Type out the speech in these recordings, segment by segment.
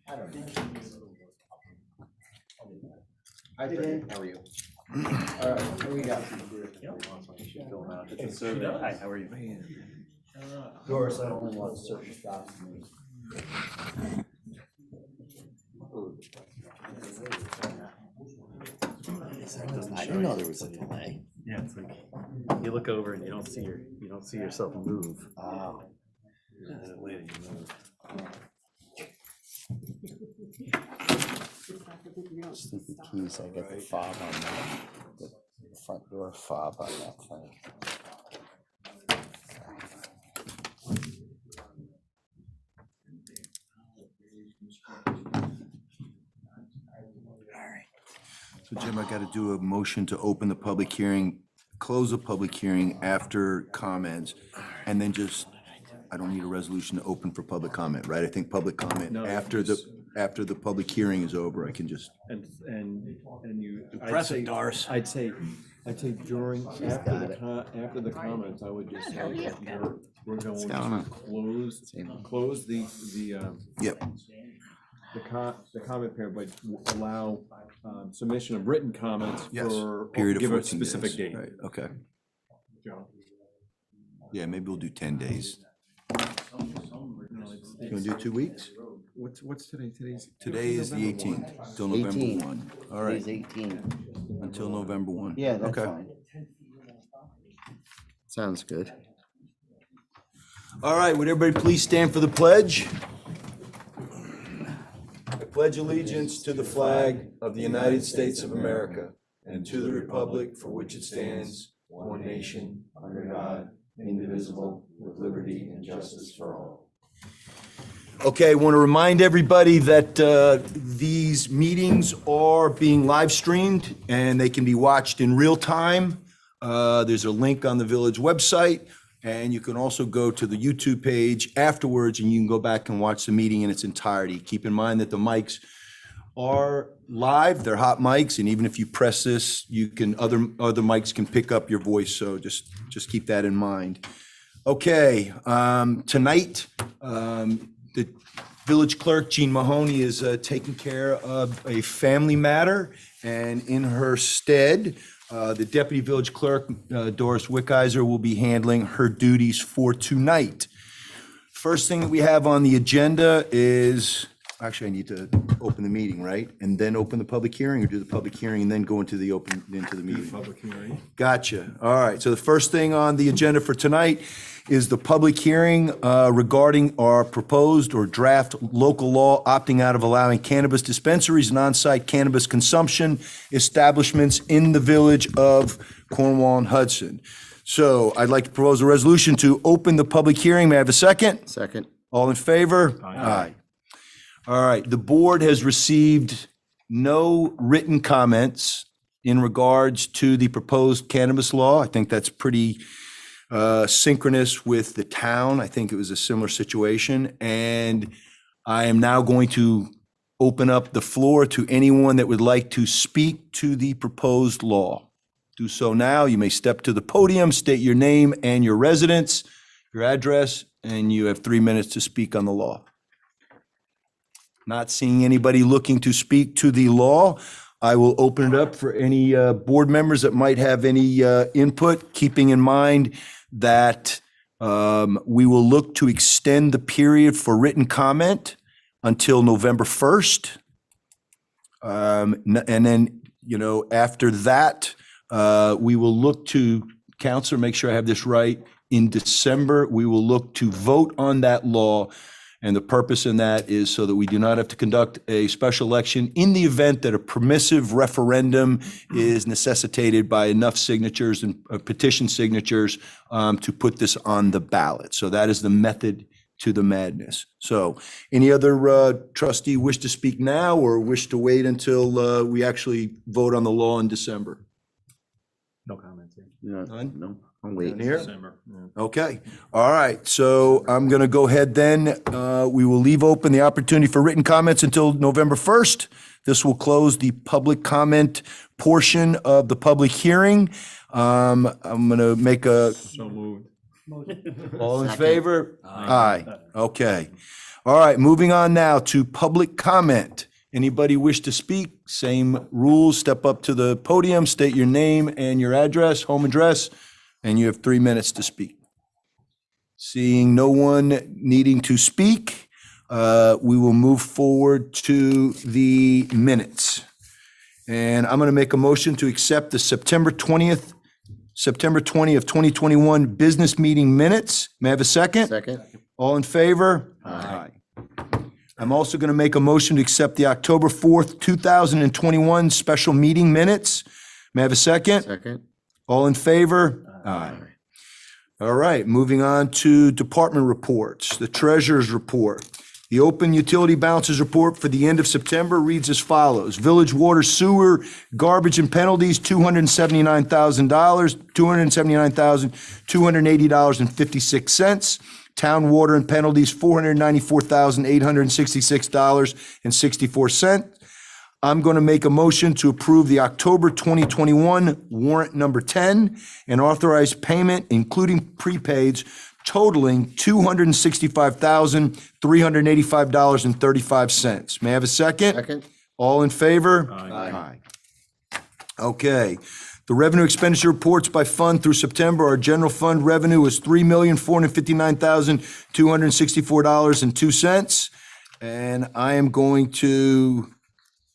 Hi, Fran. How are you? All right, what do we got? Hi, how are you? Doris, I only want certain documents. I didn't know there was a delay. Yeah, it's like you look over and you don't see yourself move. Oh. Later you move. Stupid keys, I got the fob on that. The front door fob on that thing. So Jim, I got to do a motion to open the public hearing, close the public hearing after comments, and then just, I don't need a resolution to open for public comment, right? I think public comment No, after the public hearing is over, I can just. And you. Press it, Doris. I'd say during, after the comments, I would just say that we're going to close the Yep. the comment period, but allow submission of written comments Yes. for, Period of give a 14 specific days. date. Right, okay. John? Yeah, maybe we'll do 10 days. You want to do 2 weeks? What's today? Today is the 18th, till November 18. 1. All right, Today's 18. until November 1. Yeah, that's Okay. fine. Sounds good. All right, would everybody please stand for the pledge? I pledge allegiance to the flag of the United States of America and to the republic for which it stands, one nation, under God, indivisible, with liberty and justice for all. Okay, I want to remind everybody that these meetings are being live streamed and they can be watched in real time. There's a link on the village website, and you can also go to the YouTube page afterwards and you can go back and watch the meeting in its entirety. Keep in mind that the mics are live, they're hot mics, and even if you press this, you can, other mics can pick up your voice, so just keep that in mind. Okay, tonight, the village clerk, Jean Mahoney, is taking care of a family matter, and in her stead, the deputy village clerk, Doris Wickizer, will be handling her duties for tonight. First thing that we have on the agenda is, actually, I need to open the meeting, right? And then open the public hearing, or do the public hearing and then go into the meeting? Public hearing. Gotcha. All right. So the first thing on the agenda for tonight is the public hearing regarding our proposed or draft local law opting out of allowing cannabis dispensaries and on-site cannabis consumption establishments in the village of Cornwall and Hudson. So I'd like to propose a resolution to open the public hearing. May I have a second? Second. All in favor? Aye. All right, the board has received no written comments in regards to the proposed cannabis law. I think that's pretty synchronous with the town. I think it was a similar situation. And I am now going to open up the floor to anyone that would like to speak to the proposed law. Do so now. You may step to the podium, state your name and your residence, your address, and you have 3 minutes to speak on the law. Not seeing anybody looking to speak to the law, I will open it up for any board members that might have any input, keeping in mind that we will look to extend the period for written comment until November 1st. And then, after that, we will look to, Counselor, make sure I have this right, in December, we will look to vote on that law. And the purpose in that is so that we do not have to conduct a special election in the event that a permissive referendum is necessitated by enough signatures and petition signatures to put this on the ballot. So that is the method to the madness. So any other trustee wish to speak now or wish to wait until we actually vote on the law in December? No comments here. None? No, I'm waiting. Here? December. Yeah. Okay, all right, so I'm going to go ahead then. We will leave open the opportunity for written comments until November 1st. This will close the public comment portion of the public hearing. I'm going to make a, So moved. all in Second. favor? Aye, okay. All right, moving on now to public comment. Anybody wish to speak? Same rules. Step up to the podium, state your name and your address, home address, and you have 3 minutes to speak. Seeing no one needing to speak, we will move forward to the minutes. And I'm going to make a motion to accept the September 20th, 2021 business meeting minutes. May I have a second? Second. All in favor? Aye. I'm also going to make a motion to accept the October 4th, 2021 special meeting minutes. May I have a second? Second. All in favor? Aye. All right, moving on to department reports. The treasurer's report. The open utility balances report for the end of September reads as follows. Village water, sewer, garbage and penalties, $279,000, $279,280.56. Town water and penalties, $494,866.64. I'm going to make a motion to approve the October 2021 warrant number 10 and authorize payment, including prepaids, totaling $265,385.35. May I have a second? Second. All in favor? Aye. Okay. The revenue expenditure reports by fund through September. Our general fund revenue was $3,459,264.02. And I am going to,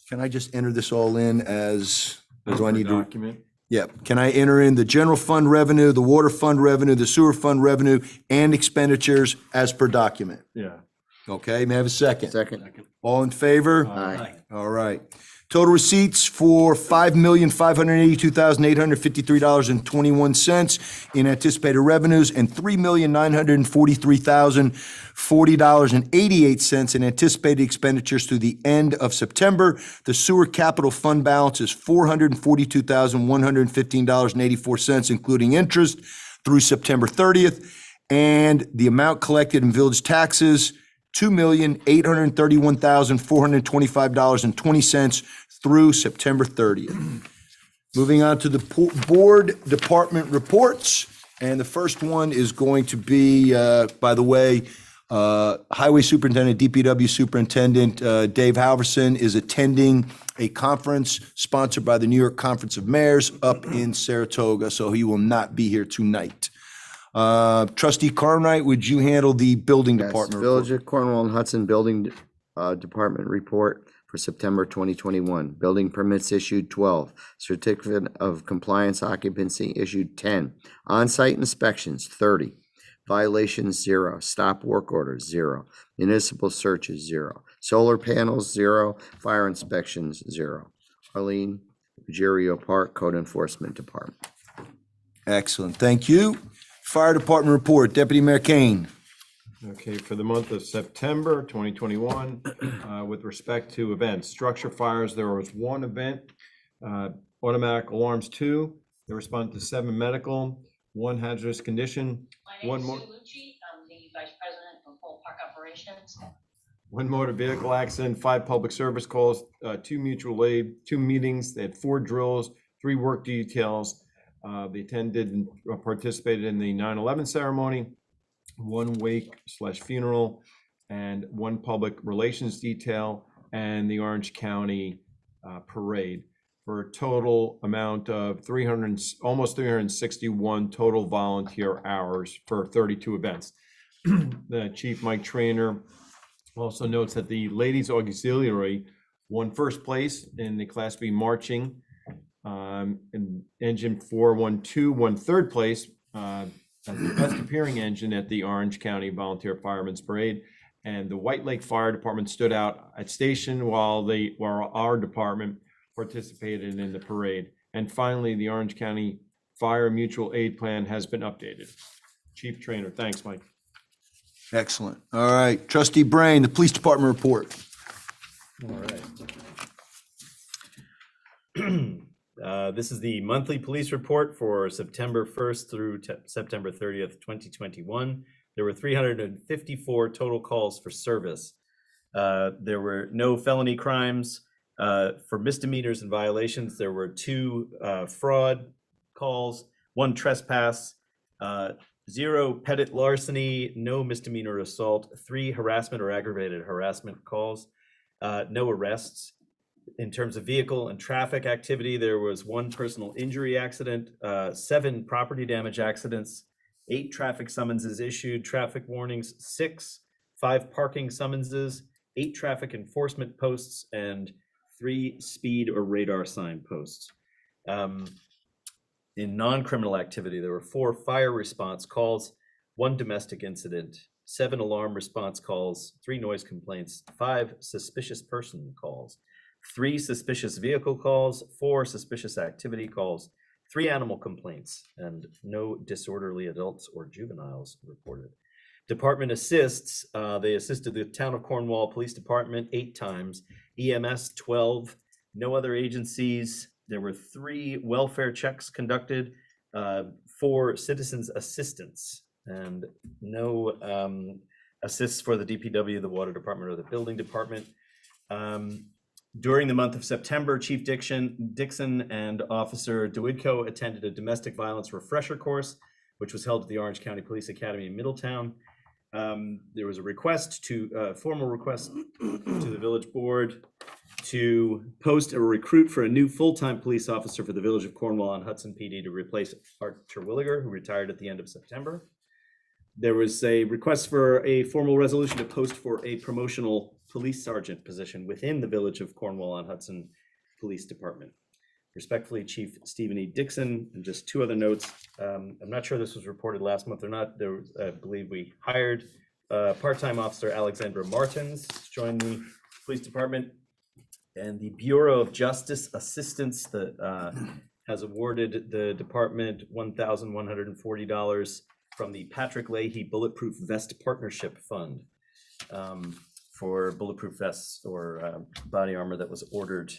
can I just enter this all in as, or do I need to? Document. Yeah, can I enter in the general fund revenue, the water fund revenue, the sewer fund revenue, and expenditures as per document? Yeah. Okay, may I have a second? Second. All in favor? Aye. All right. Total receipts for $5,582,853.21 in anticipated revenues and $3,943,040.88 in anticipated expenditures through the end of September. The sewer capital fund balance is $442,115.84, including interest through September 30th. And the amount collected in village taxes, $2,831,425.20 through September 30th. Moving on to the board department reports. And the first one is going to be, by the way, Highway Superintendent, DPW Superintendent Dave Halverson is attending a conference sponsored by the New York Conference of Mayors up in Saratoga, so he will not be here tonight. Trustee Cartwright, would you handle the building Yes, department Village report? of Cornwall and Hudson Building Department report for September 2021. Building permits issued 12. Certificate of compliance occupancy issued 10. On-site inspections 30. Violations 0. Stop work orders 0. Municipal searches 0. Solar panels 0. Fire inspections 0. Arlene Ruggiero Park Code Enforcement Department. Excellent, thank you. Fire department report, Deputy Mayor Kane. Okay, for the month of September 2021, with respect to events, structure fires, there was one event, automatic alarms 2, they responded to 7 medical, 1 hazardous condition, My name is One more- Sue Lucci. I'm the Vice President of Full Park Operations. 1 motor vehicle accident, 5 public service calls, 2 mutual aid, 2 meetings, they had 4 drills, 3 work details. They attended and participated in the 9/11 ceremony, 1 wake/funeral, and 1 public relations detail, and the Orange County parade, for a total amount of almost 361 total volunteer hours for 32 events. The Chief Mike Trainer also notes that the Ladies Auxiliary won first place in the Class B marching. And Engine 412 won third place as the best appearing engine at the Orange County Volunteer Firemen's Parade. And the White Lake Fire Department stood out at station while our department participated in the parade. And finally, the Orange County Fire Mutual Aid Plan has been updated. Chief Trainer, thanks, Mike. Excellent. All right, Trustee Brain, the police department report. All right. This is the monthly police report for September 1st through September 30th, 2021. There were 354 total calls for service. There were no felony crimes. For misdemeanors and violations, there were 2 fraud calls, 1 trespass, 0 pettit larceny, no misdemeanor assault, 3 harassment or aggravated harassment calls, no arrests. In terms of vehicle and traffic activity, there was 1 personal injury accident, 7 property damage accidents, 8 traffic summonses issued, traffic warnings 6, 5 parking summonses, 8 traffic enforcement posts, and 3 speed or radar sign posts. In non-criminal activity, there were 4 fire response calls, 1 domestic incident, 7 alarm response calls, 3 noise complaints, 5 suspicious person calls, 3 suspicious vehicle calls, 4 suspicious activity calls, 3 animal complaints, and no disorderly adults or juveniles reported. Department assists, they assisted the Town of Cornwall Police Department 8 times, EMS 12, no other agencies. There were 3 welfare checks conducted, 4 citizens assistance, and no assists for the DPW, the Water Department, or the Building Department. During the month of September, Chief Dixon and Officer DeWidco attended a domestic violence refresher course, which was held at the Orange County Police Academy in Middletown. There was a formal request to the village board to post a recruit for a new full-time police officer for the village of Cornwall on Hudson PD to replace Art Terwilliger, who retired at the end of September. There was a request for a formal resolution to post for a promotional police sergeant position within the village of Cornwall on Hudson Police Department. Respectfully, Chief Stephen E. Dixon. And just 2 other notes. I'm not sure this was reported last month or not. I believe we hired part-time officer Alexandra Martins to join the police department. And the Bureau of Justice Assistance that has awarded the department $1,140 from the Patrick Leahy Bulletproof Vest Partnership Fund for bulletproof vests or body armor that's ordered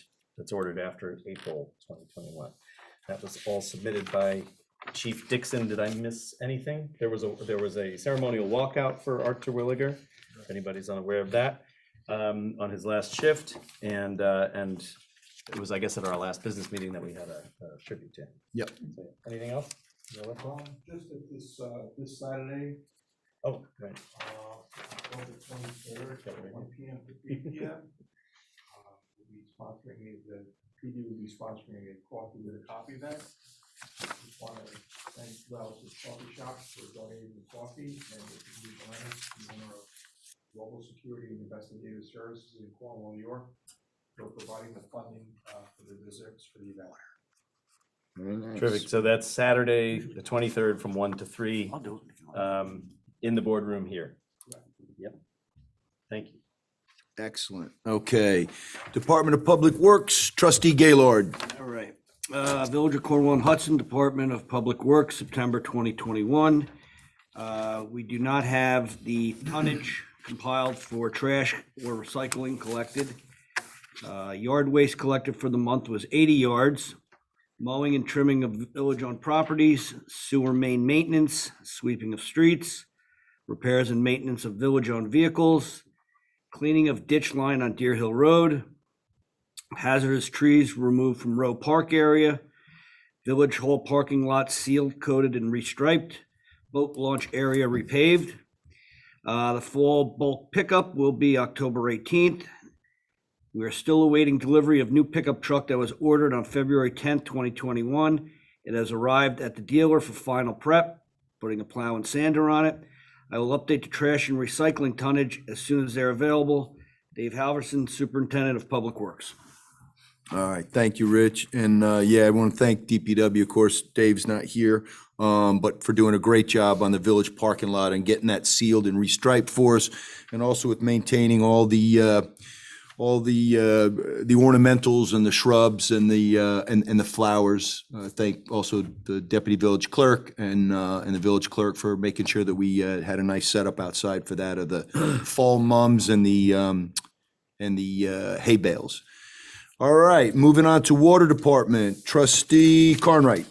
after April 2021. That was all submitted by Chief Dixon. Did I miss anything? There was a ceremonial walkout for Art Terwilliger, if anybody's unaware of that, on his last shift, and it was, I guess, at our last business meeting that we had a tribute to him. Yep. So, anything else? Just at this Saturday, Oh, right. October 23rd, 1 p.m. to 3 p.m. We'll be sponsoring the PD will be sponsoring a coffee with a coffee event. Just want to thank Rouse's Coffee Shop for donating the coffee, and the owner of Global Security and Investigative Services in Cornwall, New York, for providing the funding for the visitors for the event. Very nice. Terrific. So that's Saturday, the 23rd, from 1 to 3, in the boardroom here. Yep. Thank you. Excellent. Okay. Department of Public Works, Trustee Gaylord. All right. Village of Cornwall and Hudson, Department of Public Works, September 2021. We do not have the tonnage compiled for trash or recycling collected. Yard waste collected for the month was 80 yards. Mowing and trimming of village-owned properties, sewer main maintenance, sweeping of streets, repairs and maintenance of village-owned vehicles, cleaning of ditch line on Deer Hill Road, hazardous trees removed from Row Park area, village hall parking lot sealed, coated, and restriped, boat launch area repaved. The fall bulk pickup will be October 18th. We are still awaiting delivery of new pickup truck that was ordered on February 10th, 2021. It has arrived at the dealer for final prep, putting a plow and sander on it. I will update the trash and recycling tonnage as soon as they're available. Dave Halverson, Superintendent of Public Works. All right, thank you, Rich. And I want to thank DPW. Of course, Dave's not here, but for doing a great job on the village parking lot and getting that sealed and restriped for us, and also with maintaining all the ornamentals and the shrubs and the flowers. Thank also the deputy village clerk and the village clerk for making sure that we had a nice setup outside for that of the fall mums and the hay bales. All right, moving on to Water Department, Trustee Carnwright.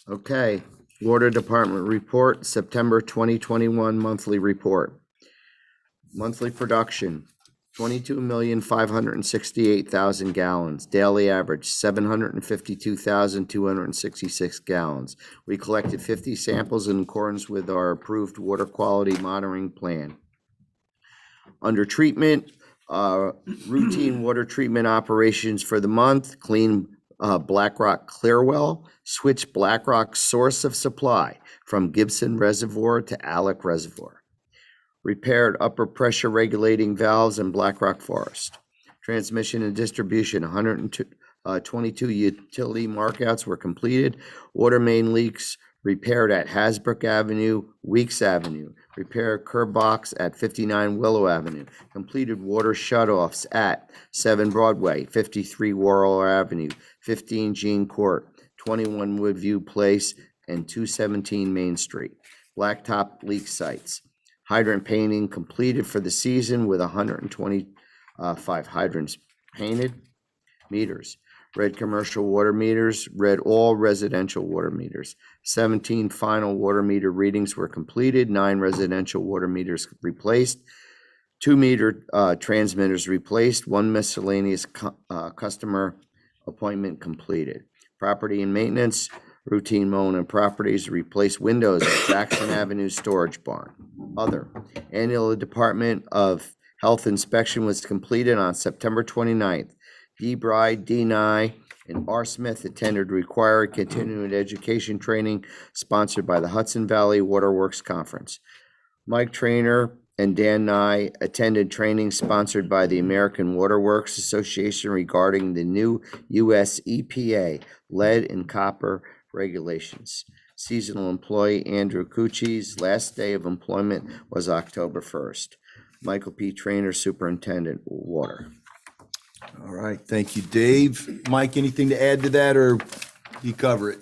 Okay, Water Department report, September 2021 monthly report. Monthly production, 22,568,000 gallons. Daily average, 752,266 gallons. We collected 50 samples in accordance with our approved water quality monitoring plan. Under treatment, routine water treatment operations for the month, clean Blackrock Clearwell, switch Blackrock source of supply from Gibson Reservoir to Alec Reservoir. Repaired upper pressure regulating valves in Blackrock Forest. Transmission and distribution, 122 utility markouts were completed. Water main leaks repaired at Hasbrook Avenue, Weeks Avenue. Repaired curb box at 59 Willow Avenue. Completed water shutoffs at 7 Broadway, 53 Worrell Avenue, 15 Jean Court, 21 Woodview Place, and 217 Main Street. Blacktop leak sites. Hydrant painting completed for the season with 125 hydrants painted. Meters. Read commercial water meters, read all residential water meters. 17 final water meter readings were completed, 9 residential water meters replaced, 2 meter transmitters replaced, 1 miscellaneous customer appointment completed. Property and maintenance, routine mowing and properties, replace windows at Jackson Avenue Storage Barn. Other, annual Department of Health inspection was completed on September 29th. D. Bride, D. Nye, and R. Smith attended required continuing education training sponsored by the Hudson Valley Waterworks Conference. Mike Trainer and Dan Nye attended training sponsored by the American Waterworks Association regarding the new U.S. EPA lead and copper regulations. Seasonal employee Andrew Cucci's last day of employment was October 1st. Michael P. Trainer, Superintendent, Water. All right, thank you, Dave. Mike, anything to add to that, or you cover it?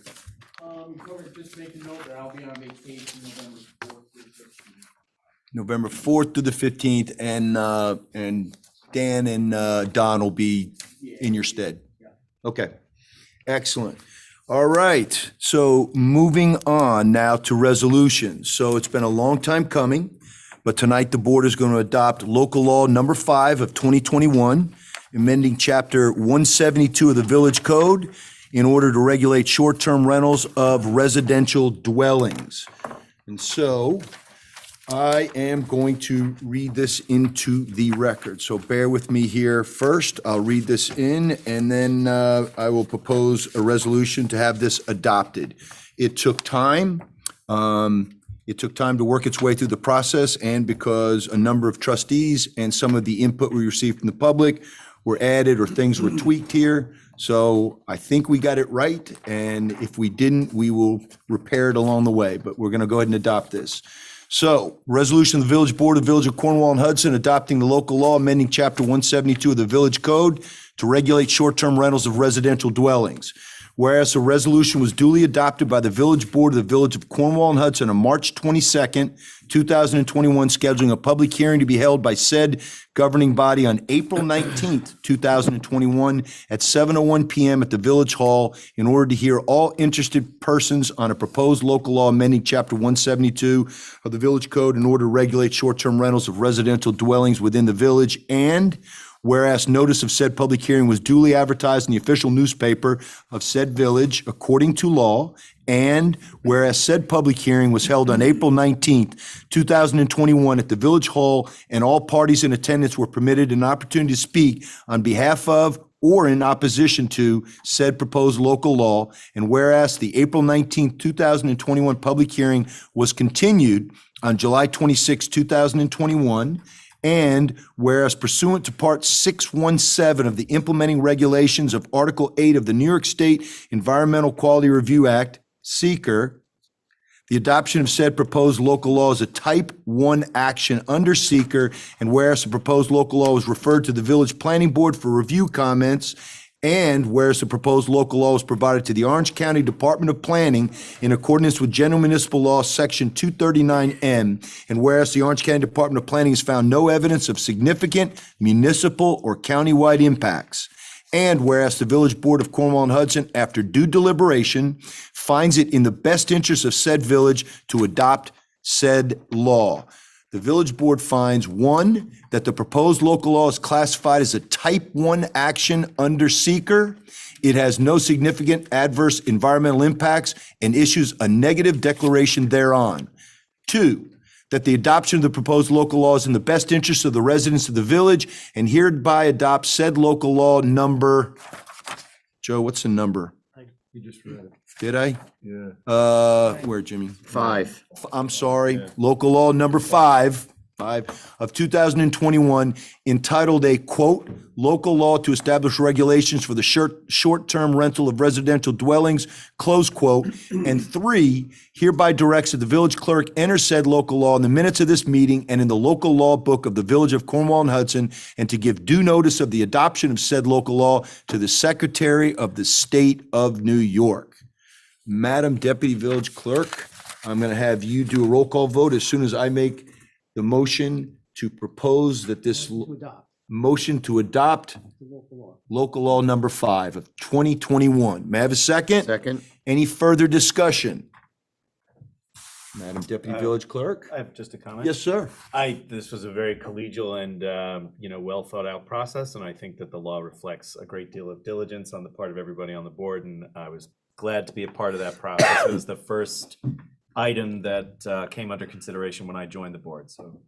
Cover, just make a note that I'll be on vacation November 4th through the 15th, and Dan and Don will be in your stead. Okay, excellent. All right, so moving on now to resolutions. So it's been a long time coming, but tonight the board is going to adopt local law number 5 of 2021, amending chapter 172 of the Village Code in order to regulate short-term rentals of residential dwellings. And so I am going to read this into the record. So bear with me here first. I'll read this in, and then I will propose a resolution to have this adopted. It took time. It took time to work its way through the process, and because a number of trustees and some of the input we received from the public were added or things were tweaked here. So I think we got it right, and if we didn't, we will repair it along the way, but we're going to go ahead and adopt this. So, resolution of the Village Board of the Village of Cornwall and Hudson adopting the local law amending Chapter 172 of the Village Code to regulate short-term rentals of residential dwellings. Whereas a resolution was duly adopted by the Village Board of the Village of Cornwall and Hudson on March 22nd, 2021, scheduling a public hearing to be held by said governing body on April 19th, 2021 at 7:01 p.m. at the Village Hall in order to hear all interested persons on a proposed local law amending Chapter 172 of the Village Code in order to regulate short-term rentals of residential dwellings within the village, and whereas notice of said public hearing was duly advertised in the official newspaper of said village according to law, and whereas said public hearing was held on April 19th, 2021 at the Village Hall, and all parties in attendance were permitted an opportunity to speak on behalf of or in opposition to said proposed local law, and whereas the April 19th, 2021 public hearing was continued on July 26, 2021, and whereas pursuant to Part 617 of the implementing regulations of Article 8 of the New York State Environmental Quality Review Act, SEQR, the adoption of said proposed local law is a Type 1 action under SEQR, and whereas the proposed local law was referred to the Village Planning Board for review comments, and whereas the proposed local law was provided to the Orange County Department of Planning in accordance with General Municipal Law, Section 239M, and whereas the Orange County Department of Planning has found no evidence of significant municipal or countywide impacts, and whereas the Village Board of Cornwall and Hudson, after due deliberation, finds it in the best interest of said village to adopt said law. The village board finds, 1, that the proposed local law is classified as a type 1 action under seeker. It has no significant adverse environmental impacts and issues a negative declaration thereon. 2, that the adoption of the proposed local law is in the best interest of the residents of the village and hereby adopts said local law number, Joe, what's the number? You just read it. Did I? Yeah. Where, Jimmy? 5. I'm sorry, local law number 5 of 2021, entitled a quote, local law to establish regulations for the short-term rental of residential dwellings, close quote. And 3, hereby directs that the village clerk enter said local law in the minutes of this meeting and in the local law book of the village of Cornwall and Hudson, and to give due notice of the adoption of said local law to the Secretary of the State of New York. Madam Deputy Village Clerk, I'm going to have you do a roll call vote as soon as I make the motion to propose that this motion to adopt local law number 5 of 2021. May I have a second? Second. Any further discussion? Madam Deputy Village Clerk? I have just a comment. Yes, sir. This was a very collegial and, well thought out process, and I think that the law reflects a great deal of diligence on the part of everybody on the board, and I was glad to be a part of that process. It was the first item that came under consideration when I joined the board, so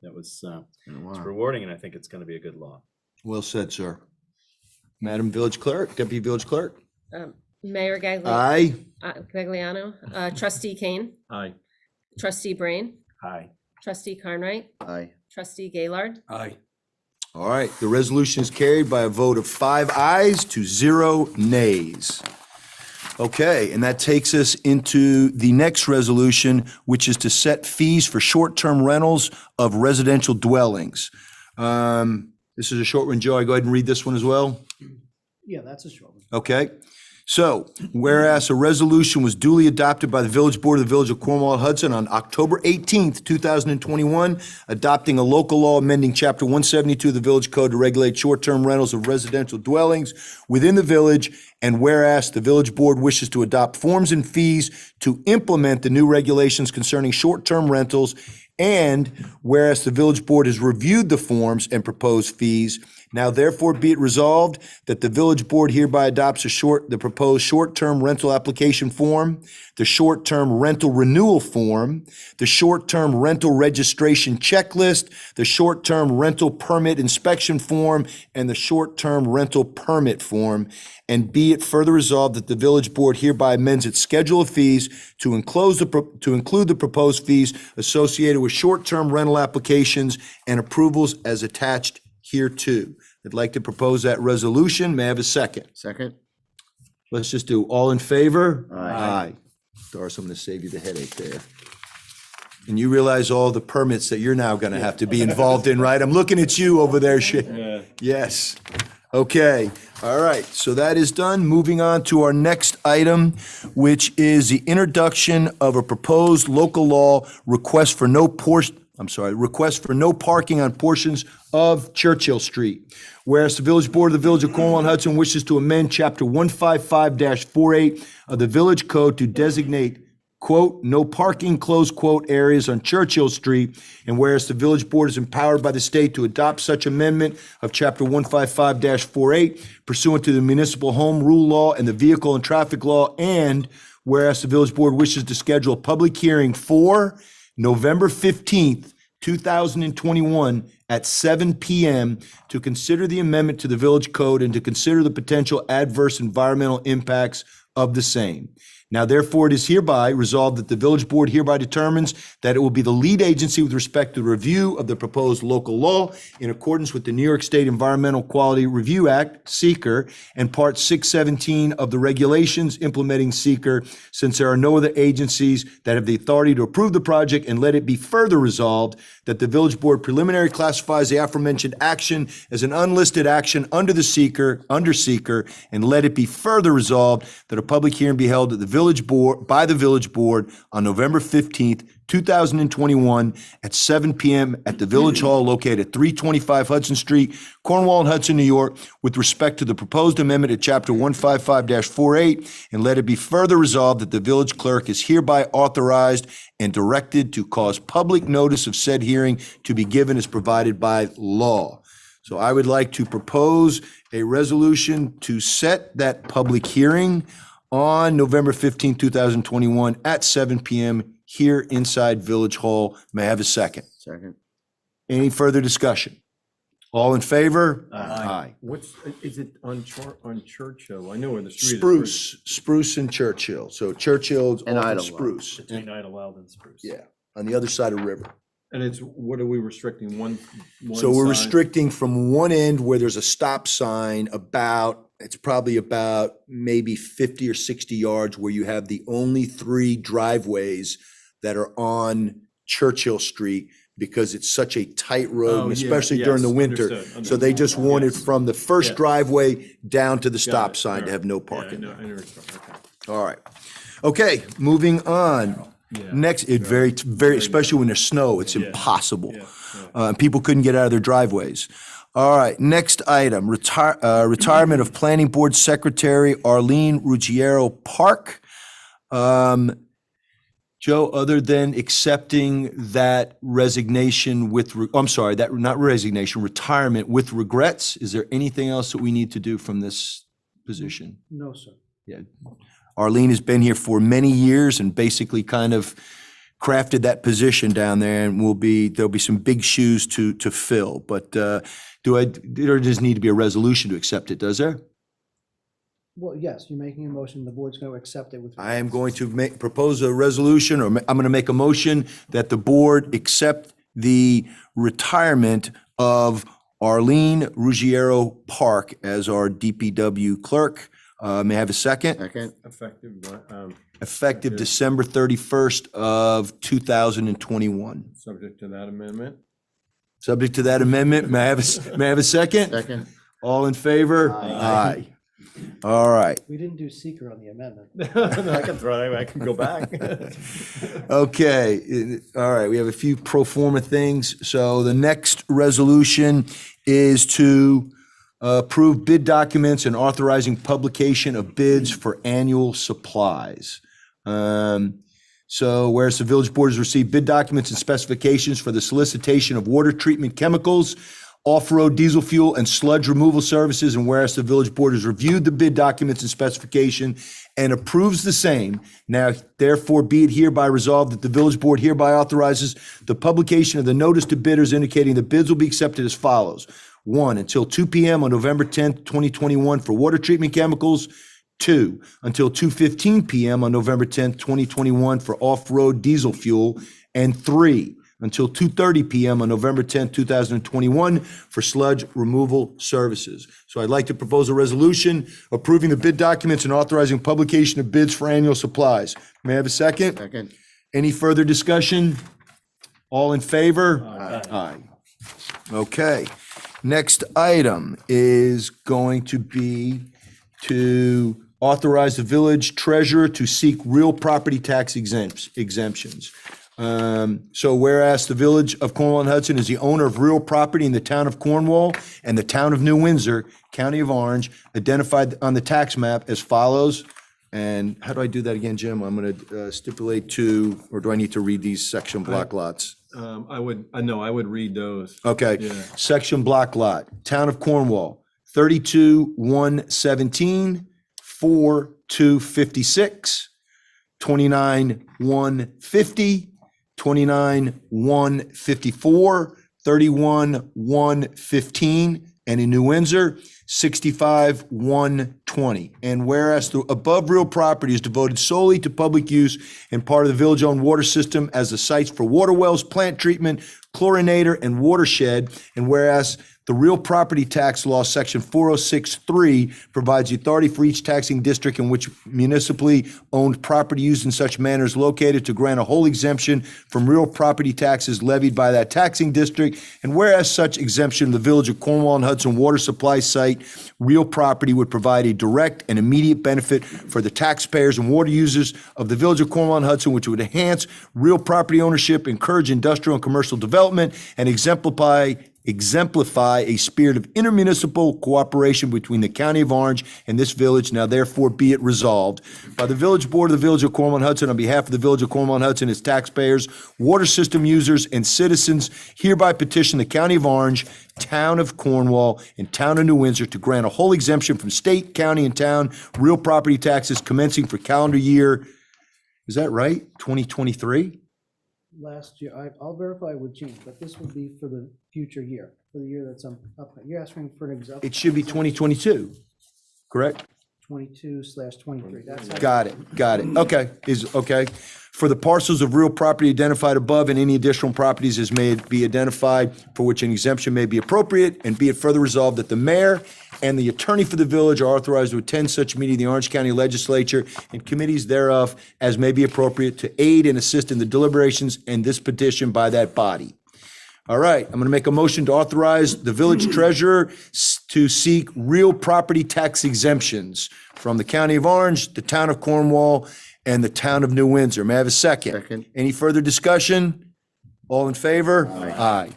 that was it's rewarding, and I think it's going to be a good law. Well said, sir. Madam Village Clerk, Deputy Village Clerk? Mayor Aye. Gagliano, Trustee Kane, Aye. Trustee Brain, Aye. Trustee Carnwright, Aye. Trustee Gaylord, Aye. All right, the resolution is carried by a vote of 5 ayes to 0 nays. Okay, and that takes us into the next resolution, which is to set fees for short-term rentals of residential dwellings. This is a short one, Joe. I go ahead and read this one as well? Yeah, that's a short one. Okay. So, whereas a resolution was duly adopted by the Village Board of the Village of Cornwall, Hudson on October 18th, 2021, adopting a local law amending Chapter 172 of the Village Code to regulate short-term rentals of residential dwellings within the village, and whereas the Village Board wishes to adopt forms and fees to implement the new regulations concerning short-term rentals, and whereas the Village Board has reviewed the forms and proposed fees, now therefore be it resolved that the Village Board hereby adopts the proposed short-term rental application form, the short-term rental renewal form, the short-term rental registration checklist, the short-term rental permit inspection form, and the short-term rental permit form. And be it further resolved that the Village Board hereby amends its schedule of fees to include the proposed fees associated with short-term rental applications and approvals as attached hereto. I'd like to propose that resolution. May I have a second? Second. Let's just do all in favor? Aye. Doris, I'm going to save you the headache there. And you realize all the permits that you're now going to have to be involved in, right? I'm looking at you over there. Yeah. Yes. Okay. All right. So that is done. Moving on to our next item, which is the introduction of a proposed local law request for no parking on portions of Churchill Street. Whereas the Village Board of the Village of Cornwall and Hudson wishes to amend Chapter 155-48 of the Village Code to designate, quote, no parking, close quote, areas on Churchill Street. And whereas the Village Board is empowered by the state to adopt such amendment of Chapter 155-48 pursuant to the Municipal Home Rule Law and the Vehicle and Traffic Law. And whereas the Village Board wishes to schedule a public hearing for November 15th, 2021 at 7 p.m. to consider the amendment to the Village Code and to consider the potential adverse environmental impacts of the same. Now, therefore, it is hereby resolved that the Village Board hereby determines that it will be the lead agency with respect to the review of the proposed local law in accordance with the New York State Environmental Quality Review Act, SEQR, and Part 617 of the regulations implementing SEQR, since there are no other agencies that have the authority to approve the project, and let it be further resolved that the Village Board preliminary classifies the aforementioned action as an unlisted action under SEQR, and let it be further resolved that a public hearing be held at the village board, by the village board on November 15th, 2021 at 7 p.m. at the Village Hall located at 325 Hudson Street, Cornwall and Hudson, New York, with respect to the proposed amendment at Chapter 155-48, and let it be further resolved that the village clerk is hereby authorized and directed to cause public notice of said hearing to be given as provided by law. So I would like to propose a resolution to set that public hearing on November 15, 2021 at 7 p.m. here inside Village Hall. May I have a second? Second. Any further discussion? All in favor? Aye. Is it on Churchill? I know where the street is. Spruce and Churchill. So Churchill's And off of Idlewild. Spruce. Between Idlewild and Spruce. Yeah, on the other side of the river. And it's, what are we restricting? One So we're side? restricting from one end where there's a stop sign it's probably about maybe 50 or 60 yards where you have the only 3 driveways that are on Churchill Street because it's such a tight road, and Oh, yeah, especially during the yes, winter. understood, So they just wanted yes. from the first Yeah. driveway down to the Got stop it. sign to All have no right. parking. Yeah, I know where it's from. Okay. All right. Okay, moving on. Yeah. Next, very, especially when there's snow, it's impossible. Yeah, And people couldn't get out of their driveways. All right, next item, retirement of Planning Board Secretary Arlene Ruggiero Park. Joe, other than accepting that resignation retirement with regrets, is there anything else that we need to do from this position? No, sir. Yeah. Arlene has been here for many years and basically kind of crafted that position down there, and there'll be some big shoes to fill. But there does need to be a resolution to accept it, does there? Well, yes, you're making a motion, the board's going to accept it with. I am going to propose a resolution, or I'm going to make a motion that the board accept the retirement of Arlene Ruggiero Park as our DPW clerk. May I have a second? Second. Effective December 31st of 2021. Subject to that amendment? Subject to that amendment, may I have a second? Second. All in favor? Aye. All right, We didn't do seeker on the amendment. I can go back. okay, all right, we have a few pro forma things. So the next resolution is to approve bid documents and authorizing publication of bids for annual supplies. So whereas the village board has received bid documents and specifications for the solicitation of water treatment chemicals, off-road diesel fuel, and sludge removal services, and whereas the village board has reviewed the bid documents and specification and approves the same, now therefore be it hereby resolved that the village board hereby authorizes the publication of the notice to bidders indicating the bids will be accepted as follows. 1, until 2 p.m. on November 10th, 2021 for water treatment chemicals. 2, until 2:15 p.m. on November 10th, 2021 for off-road diesel fuel. And 3, until 2:30 p.m. on November 10th, 2021 for sludge removal services. So I'd like to propose a resolution approving the bid documents and authorizing publication of bids for annual supplies. May I have a second? Second. Any further discussion? All in favor? Aye. Okay. Next item is going to be to authorize the village treasurer to seek real property tax exemptions. So whereas the village of Cornwall and Hudson is the owner of real property in the town of Cornwall and the town of New Windsor, County of Orange, identified on the tax map as follows. And how do I do that again, Jim? I'm going to stipulate to, or do I need to read these section block lots? I would read those. Okay. Yeah. Section block lot, town of Cornwall, 32-117, 4-256, 29-150, 29-154, 31-115, and in New Windsor, 65-120. And whereas the above real property is devoted solely to public use and part of the village-owned water system as the sites for water wells, plant treatment, chlorinator, and watershed, and whereas The real property tax law, section 406(3), provides the authority for each taxing district in which municipally owned property used in such manner is located to grant a whole exemption from real property taxes levied by that taxing district. And whereas such exemption in the Village of Cornwall and Hudson water supply site, real property would provide a direct and immediate benefit for the taxpayers and water users of the Village of Cornwall and Hudson, which would enhance real property ownership, encourage industrial and commercial development, and exemplify a spirit of intermunicipal cooperation between the County of Orange and this village. Now therefore be it resolved by the Village Board of the Village of Cornwall and Hudson, on behalf of the Village of Cornwall and Hudson, its taxpayers, water system users, and citizens, hereby petition the County of Orange, Town of Cornwall, and Town of New Windsor to grant a whole exemption from state, county, and town real property taxes commencing for calendar year, is that right, 2023? Last year, I'll verify with Gene, but this would be for the future year, for the year that's up. You're asking for an example. It should be 2022, correct? 22/23. That's how- Got it. Okay, okay. For the parcels of real property identified above and any additional properties as may be identified for which an exemption may be appropriate, and be it further resolved that the mayor and the attorney for the village are authorized to attend such meeting of the Orange County Legislature and committees thereof as may be appropriate to aid and assist in the deliberations and this petition by that body. All right, I'm going to make a motion to authorize the village treasurer to seek real property tax exemptions from the County of Orange, the Town of Cornwall, and the Town of New Windsor. May I have a second? Second. Any further discussion? All in favor? Aye.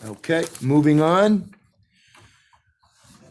Okay, moving on.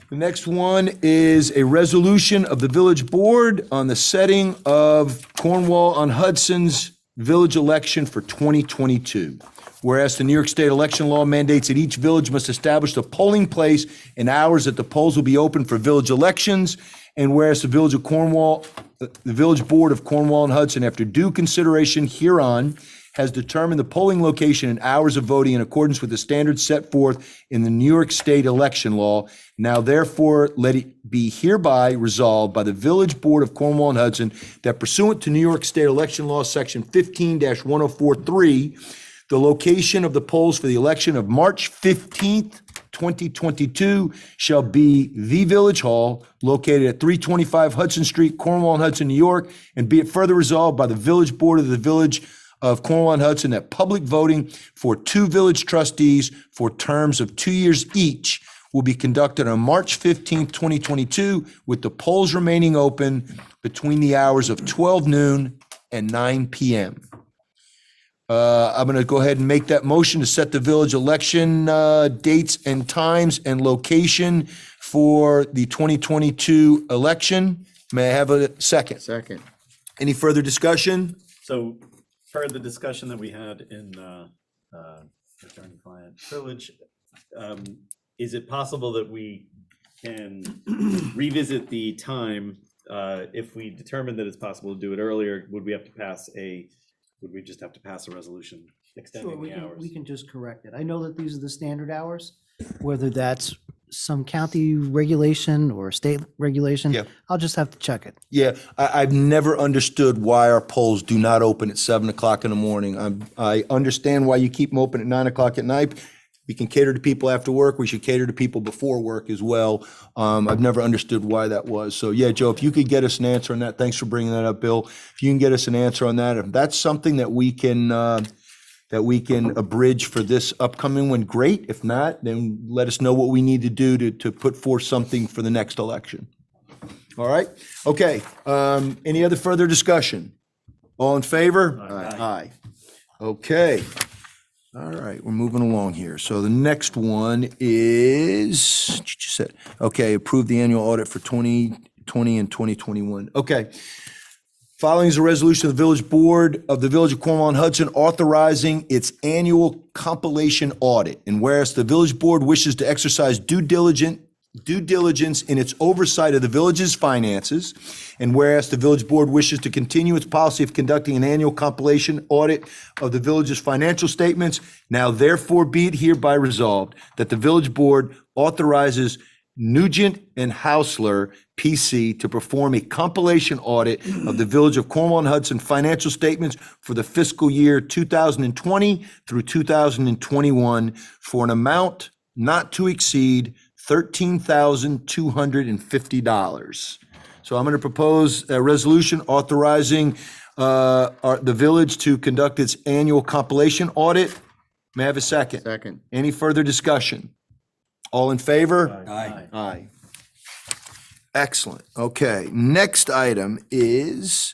The next one is a resolution of the village board on the setting of Cornwall on Hudson's village election for 2022. Whereas the New York State election law mandates that each village must establish the polling place and hours that the polls will be open for village elections. And whereas the Village of Cornwall, the Village Board of Cornwall and Hudson, after due consideration hereon, has determined the polling location and hours of voting in accordance with the standards set forth in the New York State election law. Now therefore let it be hereby resolved by the Village Board of Cornwall and Hudson that pursuant to New York State election law, section 15-1043, the location of the polls for the election of March 15th, 2022 shall be the Village Hall located at 325 Hudson Street, Cornwall and Hudson, New York, and be it further resolved by the Village Board of the Village of Cornwall and Hudson that public voting for 2 village trustees for terms of 2 years each will be conducted on March 15th, 2022, with the polls remaining open between the hours of 12 noon and 9 p.m. I'm going to go ahead and make that motion to set the village election dates and times and location for the 2022 election. May I have a second? Second. Any further discussion? So per the discussion that we had in attorney-client privilege, is it possible that we can revisit the time if we determine that it's possible to do it earlier? Would we just have to pass a resolution Sure, extending the hours? we can just correct it. I know that these are the standard hours, whether that's some county regulation or state regulation. Yeah. I'll just have to check it. Yeah, I've never understood why our polls do not open at 7 o'clock in the morning. I understand why you keep them open at 9 o'clock at night. We can cater to people after work. We should cater to people before work as well. I've never understood why that was. So yeah, Joe, if you could get us an answer on that, thanks for bringing that up, Bill. If you can get us an answer on that, if that's something that we can abridge for this upcoming one, great. If not, then let us know what we need to do to put forth something for the next election. All right, okay. Any other further discussion? All in favor? Aye. Okay. All right, we're moving along here. So the next one is, okay, approve the annual audit for 2020 and 2021. Okay. Following is a resolution of the Village Board of the Village of Cornwall and Hudson authorizing its annual compilation audit. And whereas the Village Board wishes to exercise due diligence in its oversight of the village's finances, and whereas the Village Board wishes to continue its policy of conducting an annual compilation audit of the village's financial statements, now therefore be it hereby resolved that the Village Board authorizes Nugent and Hausler, PC, to perform a compilation audit of the Village of Cornwall and Hudson financial statements for the fiscal year 2020 through 2021 for an amount not to exceed $13,250. So I'm going to propose a resolution authorizing the village to conduct its annual compilation audit. May I have a second? Second. Any further discussion? All in favor? Aye. Aye. Excellent. Okay, next item is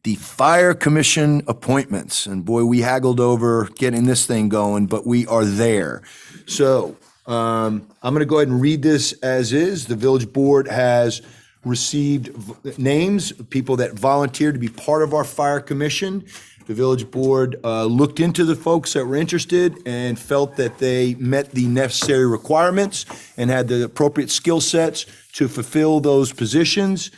the Fire Commission appointments. And boy, we haggled over getting this thing going, but we are there. So I'm going to go ahead and read this as is. The village board has received names of people that volunteered to be part of our Fire Commission. The village board looked into the folks that were interested and felt that they met the necessary requirements and had the appropriate skill sets to fulfill those positions.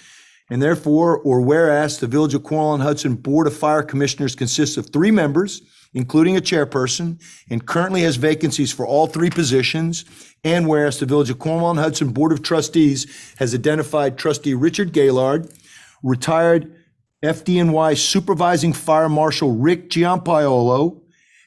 And therefore, or whereas the Village of Cornwall and Hudson Board of Fire Commissioners consists of 3 members, including a chairperson, and currently has vacancies for all 3 positions. And whereas the Village of Cornwall and Hudson Board of Trustees has identified trustee Richard Gaylord, retired FDNY Supervising Fire Marshal Rick Giampaolo,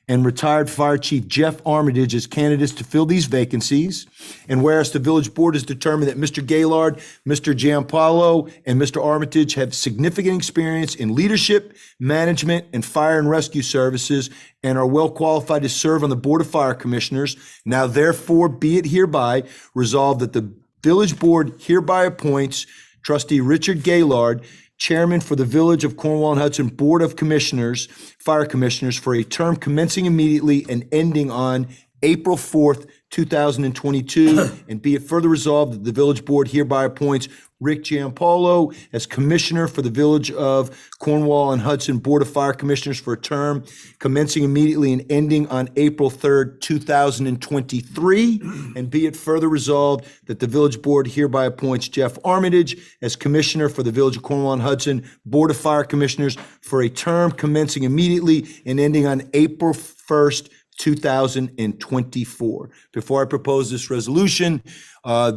and retired Fire Chief Jeff Armitage as candidates to fill these vacancies. And whereas the village board has determined that Mr. Gaylord, Mr. Giampaolo, and Mr. Armitage have significant experience in leadership, management, and fire and rescue services and are well qualified to serve on the Board of Fire Commissioners, now therefore be it hereby resolved that the village board hereby appoints trustee Richard Gaylord, chairman for the Village of Cornwall and Hudson Board of Commissioners, Fire Commissioners, for a term commencing immediately and ending on April 4th, 2022. And be it further resolved that the village board hereby appoints Rick Giampaolo as commissioner for the Village of Cornwall and Hudson Board of Fire Commissioners for a term commencing immediately and ending on April 3rd, 2023. And be it further resolved that the village board hereby appoints Jeff Armitage as commissioner for the Village of Cornwall and Hudson Board of Fire Commissioners for a term commencing immediately and ending on April 1st, 2024. Before I propose this resolution,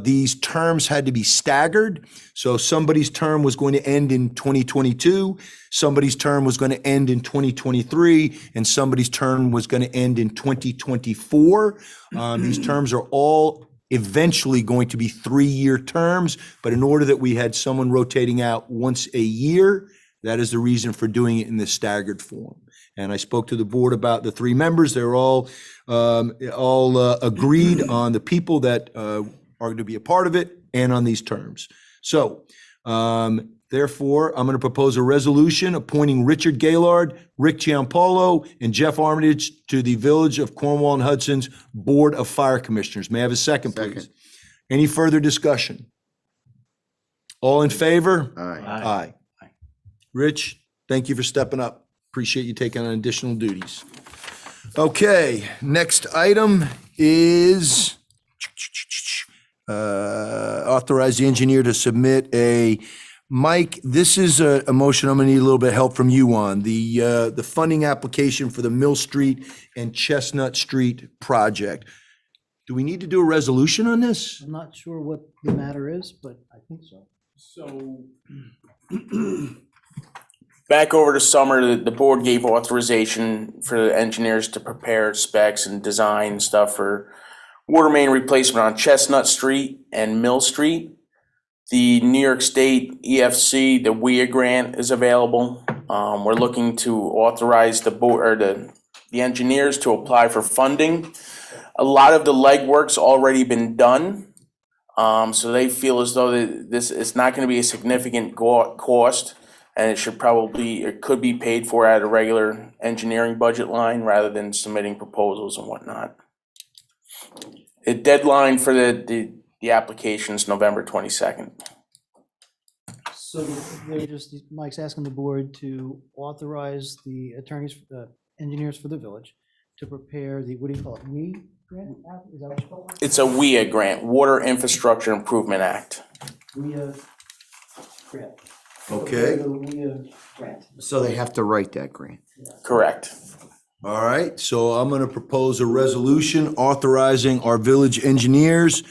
these terms had to be staggered. So somebody's term was going to end in 2022, somebody's term was going to end in 2023, and somebody's term was going to end in 2024. These terms are all eventually going to be 3-year terms, but in order that we had someone rotating out once a year, that is the reason for doing it in this staggered form. And I spoke to the board about the 3 members. They're all agreed on the people that are going to be a part of it and on these terms. So therefore, I'm going to propose a resolution appointing Richard Gaylord, Rick Giampaolo, and Jeff Armitage to the Village of Cornwall and Hudson's Board of Fire Commissioners. May I have a second, please? Second. Any further discussion? All in favor? Aye. Aye. Rich, thank you for stepping up. Appreciate you taking on additional duties. Okay, next item is authorize the engineer to submit a, Mike, this is a motion I'm gonna need a little bit of help from you on. The funding application for the Mill Street and Chestnut Street project. Do we need to do a resolution on this? I'm not sure what the matter is, but I think so. So, back over the summer, the board gave authorization for the engineers to prepare specs and design stuff for water main replacement on Chestnut Street and Mill Street. The New York State EFC, the WIA grant is available. We're looking to authorize the board or the engineers to apply for funding. A lot of the legwork's already been done. So they feel as though this is not going to be a significant cost. And it could be paid for at a regular engineering budget line rather than submitting proposals and whatnot. The deadline for the application is November 22nd. So they're just, Mike's asking the board to authorize the attorneys, engineers for the village to prepare the, what do you call it, WE grant? Is that what you call it? It's a WIA grant, Water Infrastructure Improvement Act. WIA grant. Okay. The WIA grant. So they have to write that grant. Correct. All right, so I'm going to propose a resolution authorizing our village engineers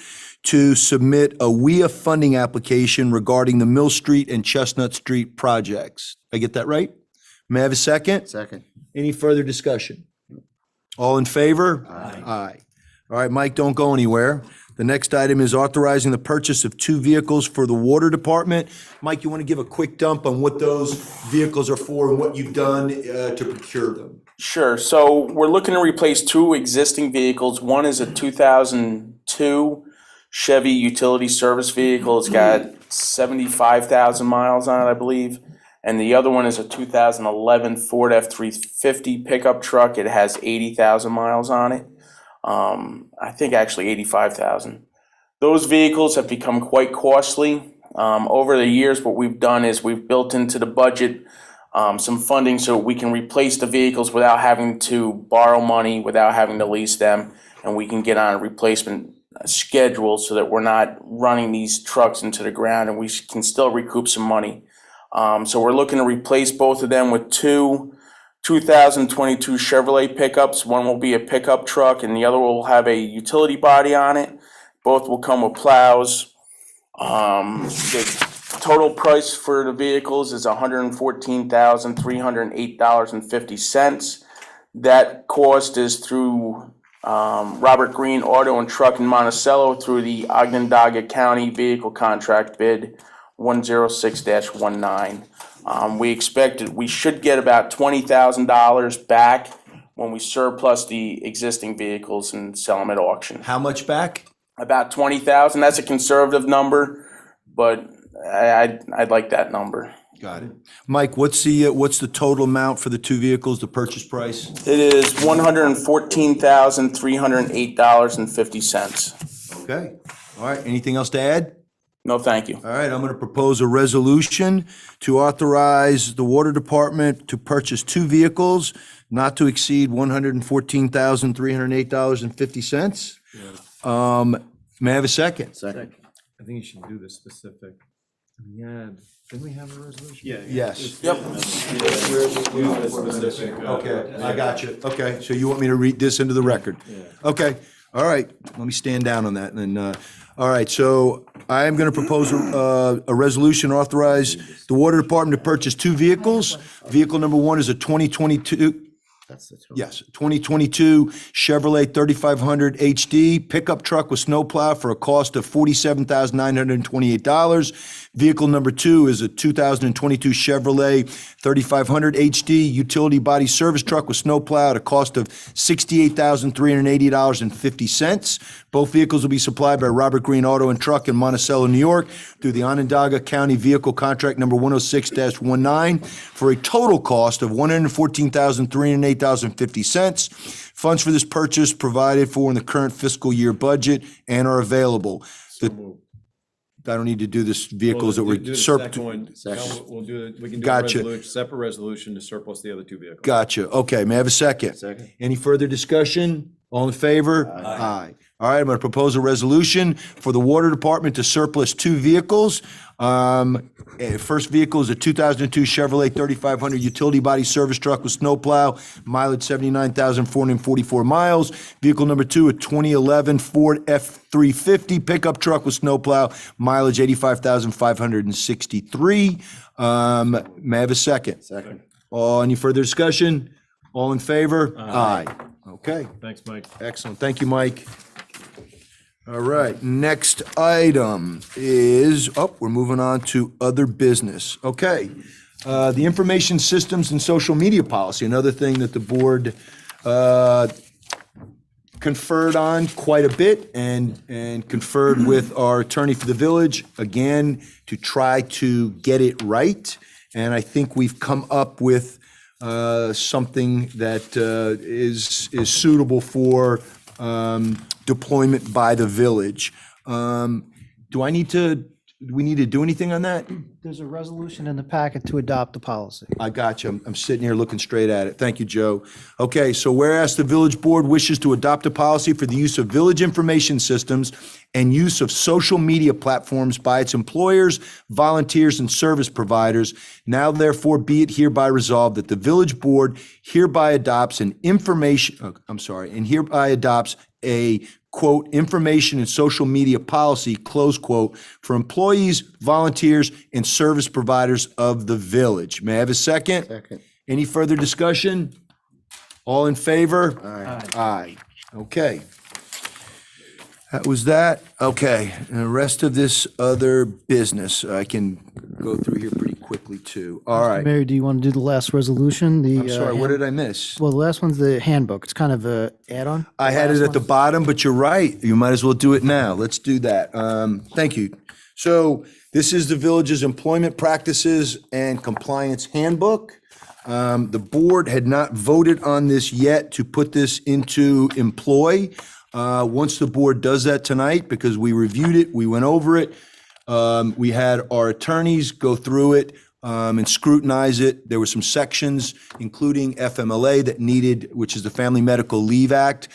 to submit a WIA funding application regarding the Mill Street and Chestnut Street projects. Did I get that right? May I have a second? Second. Any further discussion? All in favor? Aye. Aye. All right, Mike, don't go anywhere. The next item is authorizing the purchase of 2 vehicles for the water department. Mike, you want to give a quick dump on what those vehicles are for and what you've done to procure them? Sure. So we're looking to replace 2 existing vehicles. One is a 2002 Chevy utility service vehicle. It's got 75,000 miles on it, I believe. And the other one is a 2011 Ford F-350 pickup truck. It has 80,000 miles on it. I think actually 85,000. Those vehicles have become quite costly. Over the years, what we've done is we've built into the budget some funding so we can replace the vehicles without having to borrow money, without having to lease them, and we can get on a replacement schedule so that we're not running these trucks into the ground and we can still recoup some money. So we're looking to replace both of them with 2 2022 Chevrolet pickups. One will be a pickup truck and the other will have a utility body on it. Both will come with plows. The total price for the vehicles is $114,308.50. That cost is through Robert Green Auto and Truck in Monticello through the Onondaga County Vehicle Contract Bid 106-19. We should get about $20,000 back when we surplus the existing vehicles and sell them at auction. How much back? About 20,000. That's a conservative number, but I'd like that number. Got it. Mike, what's the total amount for the 2 vehicles, the purchase price? It is $114,308.50. Okay. All right, anything else to add? No, thank you. All right, I'm going to propose a resolution to authorize the water department to purchase 2 vehicles not to exceed $114,308.50. May I have a second? Second. I think you should do the specific. Yeah, didn't we have a resolution? Yeah. Yes. Yep. Okay, I got you. Okay, so you want me to read this into the record? Okay, all right, let me stand down on that, and then, all right, so I am gonna propose a resolution authorize the water department to purchase 2 vehicles. Vehicle number 1 is a 2022, That's the total. yes, 2022 Chevrolet 3500 HD pickup truck with snowplow for a cost of $47,928. Vehicle number 2 is a 2022 Chevrolet 3500 HD utility body service truck with snowplow at a cost of $68,380.50. Both vehicles will be supplied by Robert Green Auto and Truck in Monticello, New York through the Onondaga County Vehicle Contract number 106-19 for a total cost of $114,308.50. Funds for this purchase provided for in the current fiscal year budget and are available. I don't need to do this vehicles that were Second. We'll do it, we can do a Gotcha. resolution, separate resolution to surplus the other 2 vehicles. Gotcha. Okay, may I have a second? Second. Any further discussion? All in favor? Aye. All right, I'm going to propose a resolution for the water department to surplus 2 vehicles. First vehicle is a 2002 Chevrolet 3500 utility body service truck with snowplow, mileage 79,444 miles. Vehicle number 2, a 2011 Ford F-350 pickup truck with snowplow, mileage 85,563. May I have a second? Second. Any further discussion? All in favor? Aye. Okay, Thanks, Mike. excellent. Thank you, Mike. All right, next item is, we're moving on to other business. Okay. The information systems and social media policy, another thing that the board conferred on quite a bit and conferred with our attorney for the village, again, to try to get it right. And I think we've come up with something that is suitable for deployment by the village. Do we need to do anything on that? There's a resolution in the packet to adopt the policy. I got you. I'm sitting here looking straight at it. Thank you, Joe. Okay, so whereas the village board wishes to adopt a policy for the use of village information systems and use of social media platforms by its employers, volunteers, and service providers, now therefore be it hereby resolved that the village board hereby adopts a quote, information and social media policy, close quote, for employees, volunteers, and service providers of the village. May I have a second? Second. Any further discussion? All in favor? Aye. Aye. Okay. That was that. Okay, and the rest of this other business, I can go through here pretty quickly too. All right. Mayor, do you want to do the last resolution? I'm sorry, what did I miss? Well, the last one's the handbook. It's kind of a add-on. I had it at the bottom, but you're right. You might as well do it now. Let's do that. Thank you. So this is the village's employment practices and compliance handbook. The board had not voted on this yet to put this into employ. Once the board does that tonight, because we reviewed it, we went over it, we had our attorneys go through it and scrutinize it. There were some sections, including FMLA, that needed, which is the Family Medical Leave Act,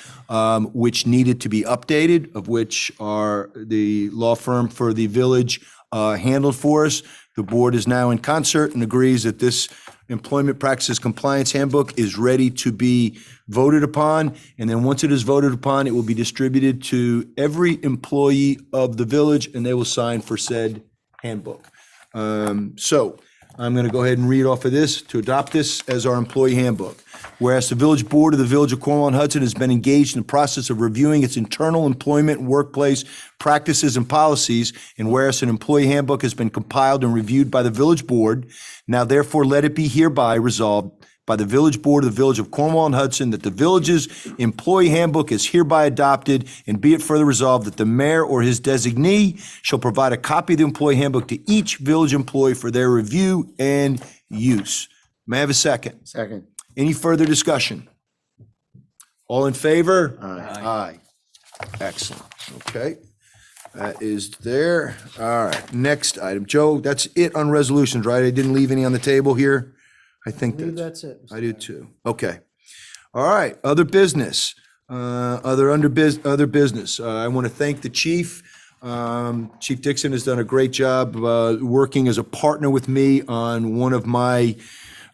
which needed to be updated, of which the law firm for the village handled for us. The board is now in concert and agrees that this employment practices compliance handbook is ready to be voted upon. And then once it is voted upon, it will be distributed to every employee of the village and they will sign for said handbook. So I'm going to go ahead and read off of this to adopt this as our employee handbook. Whereas the village board of the Village of Cornwall and Hudson has been engaged in the process of reviewing its internal employment and workplace practices and policies, and whereas an employee handbook has been compiled and reviewed by the village board, now therefore let it be hereby resolved by the village board of the Village of Cornwall and Hudson that the village's employee handbook is hereby adopted, and be it further resolved that the mayor or his designee shall provide a copy of the employee handbook to each village employee for their review and use. May I have a second? Second. Any further discussion? All in favor? Aye. Aye. Excellent. Okay. That is there. All right. Next item. Joe, that's it on resolutions, right? I didn't leave any on the table here? I think I believe that's, that's it. I do too. Okay. All right. Other business. Other business. I want to thank the chief. Chief Dixon has done a great job working as a partner with me on one of my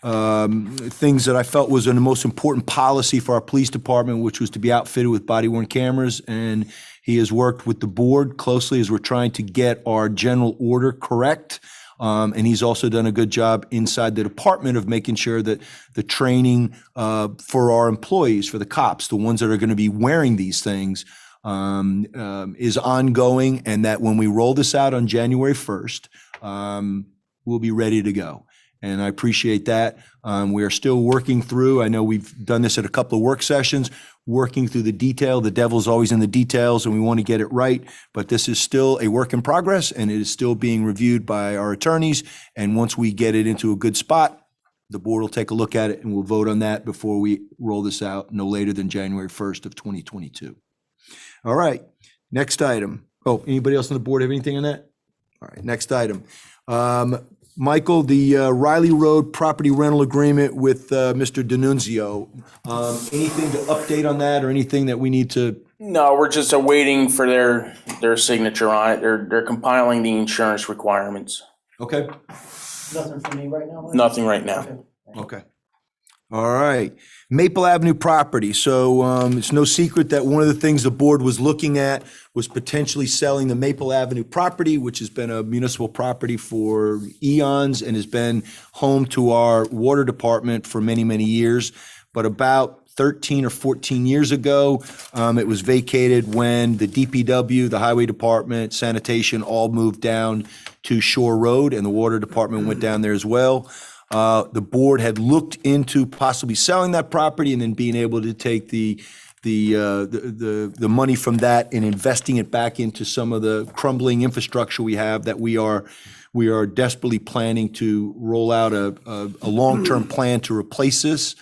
things that I felt was the most important policy for our police department, which was to be outfitted with body-worn cameras. And he has worked with the board closely as we're trying to get our general order correct. And he's also done a good job inside the department of making sure that the training for our employees, for the cops, the ones that are going to be wearing these things, is ongoing, and that when we roll this out on January 1st, we'll be ready to go. And I appreciate that. We are still working through, I know we've done this at a couple of work sessions, working through the detail. The devil's always in the details and we want to get it right, but this is still a work in progress and it is still being reviewed by our attorneys. And once we get it into a good spot, the board will take a look at it and we'll vote on that before we roll this out no later than January 1st of 2022. All right, next item. Oh, anybody else on the board have anything on that? All right, next item. Michael, the Riley Road property rental agreement with Mr. D'Annunzio. Anything to update on that or anything that we need to? No, we're just waiting for their signature on it. They're compiling the insurance requirements. Okay. Nothing for me right now? Mike? Nothing right now. Okay. All right. Maple Avenue property. So it's no secret that one of the things the board was looking at was potentially selling the Maple Avenue property, which has been a municipal property for eons and has been home to our water department for many, many years. But about 13 or 14 years ago, it was vacated when the DPW, the highway department, sanitation all moved down to Shore Road and the water department went down there as well. The board had looked into possibly selling that property and then being able to take the money from that and investing it back into some of the crumbling infrastructure we have that we are desperately planning to roll out a long-term plan to replace this.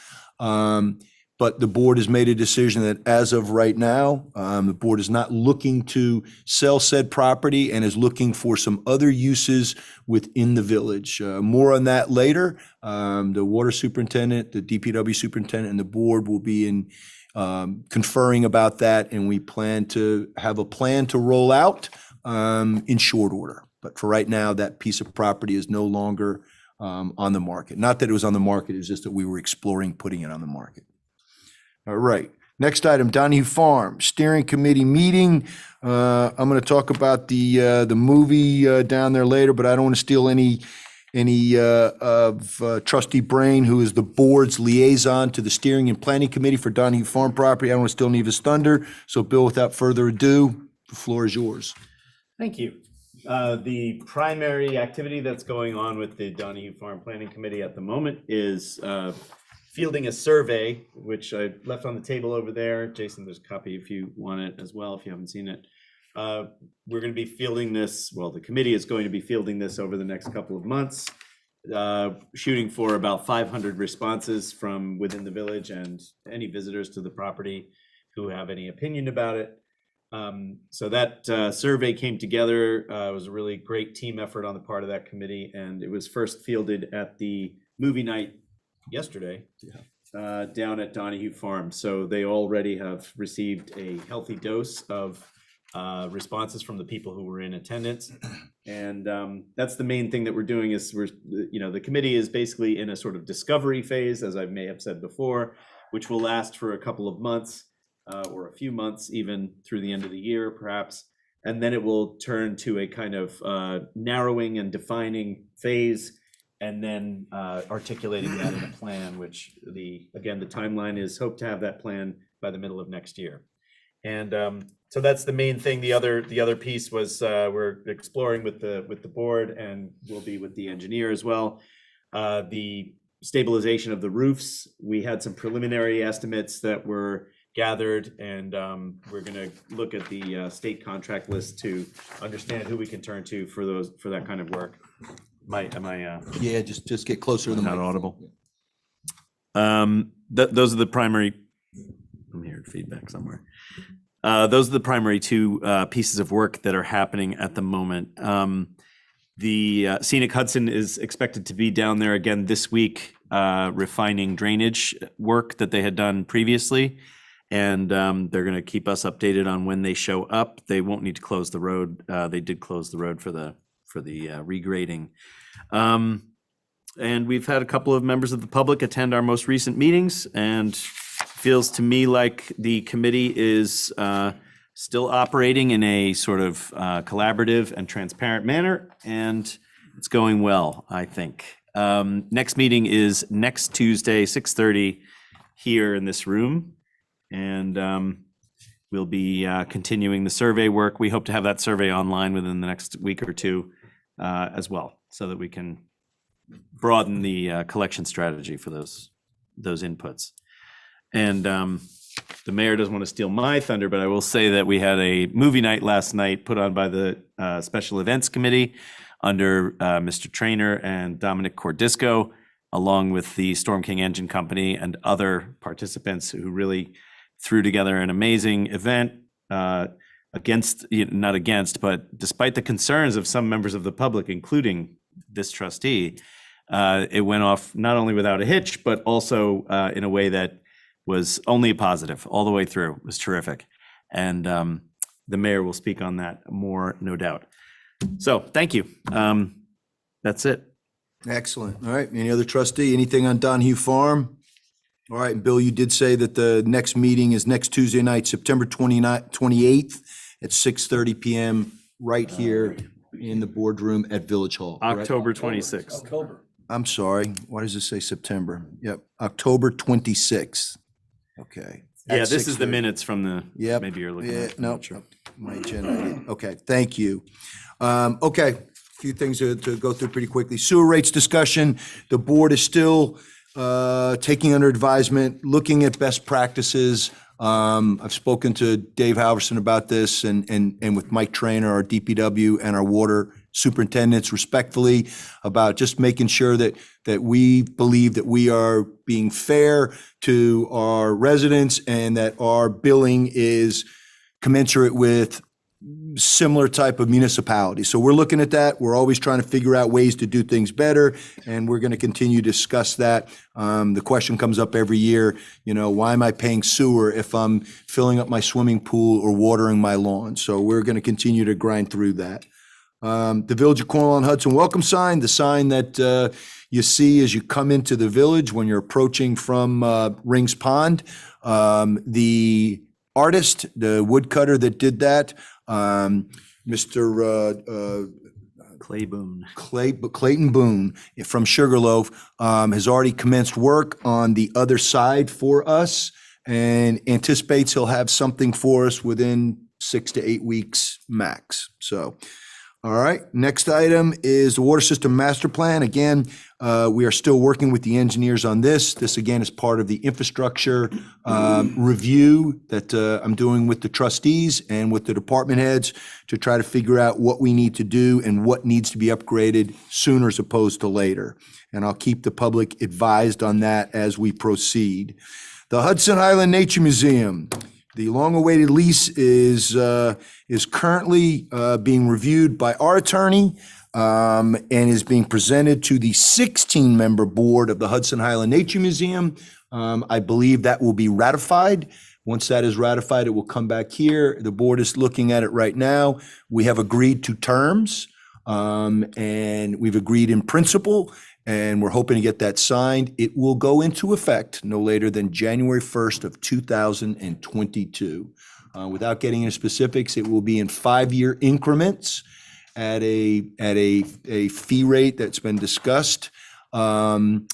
But the board has made a decision that as of right now, the board is not looking to sell said property and is looking for some other uses within the village. More on that later. The water superintendent, the DPW superintendent, and the board will be in conferring about that, and we plan to have a plan to roll out in short order. But for right now, that piece of property is no longer on the market. Not that it was on the market, it was just that we were exploring putting it on the market. All right. Next item, Donahue Farm Steering Committee meeting. I'm going to talk about the movie down there later, but I don't want to steal any of Trustee Brain, who is the board's liaison to the Steering and Planning Committee for Donahue Farm property. I don't want to steal any of his thunder. So, Bill, without further ado, the floor is yours. Thank you. The primary activity that's going on with the Donahue Farm Planning Committee at the moment is fielding a survey, which I left on the table over there. Jason, there's a copy if you want it as well, if you haven't seen it. We're going to be fielding this, well, the committee is going to be fielding this over the next couple of months, shooting for about 500 responses from within the village and any visitors to the property who have any opinion about it. So that survey came together. It was a really great team effort on the part of that committee, and it was first fielded at the movie night yesterday down at Donahue Farm. So they already have received a healthy dose of responses from the people who were in attendance. And that's the main thing that we're doing is the committee is basically in a sort of discovery phase, as I may have said before, which will last for a couple of months or a few months, even through the end of the year, perhaps. And then it will turn to a kind of narrowing and defining phase, and then articulating that in a plan, which the timeline is hope to have that plan by the middle of next year. And so that's the main thing. The other piece was we're exploring with the board, and will be with the engineer as well. The stabilization of the roofs. We had some preliminary estimates that were gathered, and we're going to look at the state contract list to understand who we can turn to for that kind of work. Yeah, just get closer to the Not microphone. audible. Those are the primary. I'm hearing feedback somewhere. Those are the primary two pieces of work that are happening at the moment. The Scenic Hudson is expected to be down there again this week, refining drainage work that they had done previously. And they're going to keep us updated on when they show up. They won't need to close the road. They did close the road for the regrading. And we've had a couple of members of the public attend our most recent meetings, and feels to me like the committee is still operating in a sort of collaborative and transparent manner, and it's going well, I think. Next meeting is next Tuesday, 6:30 here in this room. And we'll be continuing the survey work. We hope to have that survey online within the next week or two as well, so that we can broaden the collection strategy for those inputs. And the mayor doesn't want to steal my thunder, but I will say that we had a movie night last night put on by the Special Events Committee under Mr. Trainer and Dominic Cordisco, along with the Storm King Engine Company and other participants who really threw together an amazing event not against, but despite the concerns of some members of the public, including this trustee, it went off not only without a hitch, but also in a way that was only positive all the way through. It was terrific. And the mayor will speak on that more, no doubt. So thank you. That's it. Excellent. All right. Any other trustee? Anything on Donahue Farm? All right. And Bill, you did say that the next meeting is next Tuesday night, September 28th at 6:30 p.m. right here in the boardroom at Village Hall. correct? October 26th. October. I'm sorry. Why does it say September? Yep. October 26th. Okay. Yeah, At this is the 6:30. minutes from the, Yep. maybe you're looking Yeah, at. I'm no, not sure. my agenda. Okay, thank you. Okay, a few things to go through pretty quickly. Sewer rates discussion, the board is still taking under advisement, looking at best practices. I've spoken to Dave Halverson about this and with Mike Trainer, our DPW, and our water superintendents respectfully about just making sure that we believe that we are being fair to our residents and that our billing is commensurate with similar type of municipality. So we're looking at that. We're always trying to figure out ways to do things better, and we're going to continue to discuss that. The question comes up every year, why am I paying sewer if I'm filling up my swimming pool or watering my lawn? So we're going to continue to grind through that. The Village of Cornwall and Hudson welcome sign, the sign that you see as you come into the village when you're approaching from Rings Pond. The artist, the woodcutter that did that, Mr. Clayton Boone from Sugarloaf, has already commenced work on the other side for us and anticipates he'll have something for us within 6 to 8 weeks max. So, all right, next item is the Water System Master Plan. Again, we are still working with the engineers on this. This, again, is part of the infrastructure review that I'm doing with the trustees and with the department heads to try to figure out what we need to do and what needs to be upgraded sooner as opposed to later. And I'll keep the public advised on that as we proceed. The Hudson Island Nature Museum. The long-awaited lease is currently being reviewed by our attorney and is being presented to the 16-member board of the Hudson Highland Nature Museum. I believe that will be ratified. Once that is ratified, it will come back here. The board is looking at it right now. We have agreed to terms, and we've agreed in principle, and we're hoping to get that signed. It will go into effect no later than January 1st of 2022. Without getting into specifics, it will be in 5-year increments at a fee rate that's been discussed. And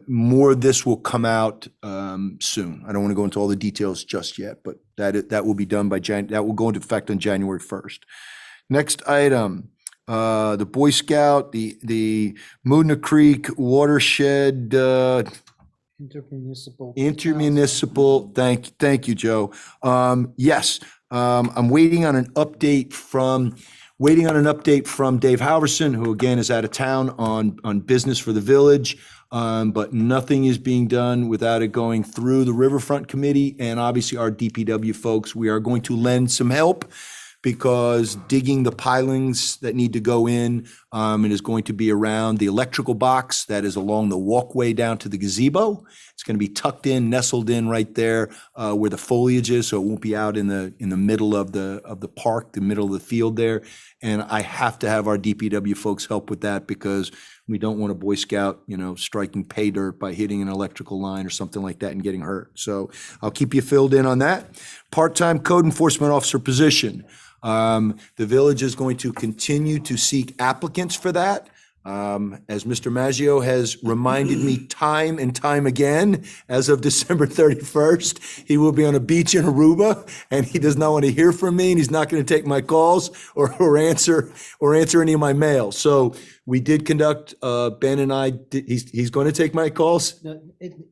more of this will come out soon. I don't want to go into all the details just yet, but that will be done by that will go into effect on January 1st. Next item. The Boy Scout, the Moodna Creek watershed, intermunicipal, thank you, Joe. Yes, I'm waiting on an update from Dave Halverson, who again is out of town on business for the village. But nothing is being done without it going through the Riverfront Committee and obviously our DPW folks. We are going to lend some help, because digging the pilings that need to go in, it is going to be around the electrical box that is along the walkway down to the gazebo. It's going to be tucked in, nestled in right there where the foliage is, so it won't be out in the middle of the park, the middle of the field there. And I have to have our DPW folks help with that, because we don't want a Boy Scout, striking pay dirt by hitting an electrical line or something like that and getting hurt. So I'll keep you filled in on that. Part-time code enforcement officer position. The village is going to continue to seek applicants for that. As Mr. Maggio has reminded me time and time again, as of December 31st, he will be on a beach in Aruba, and he does not want to hear from me, and he's not going to take my calls or answer any of my mail. So we did conduct, Ben and I, he's going to take my calls. No,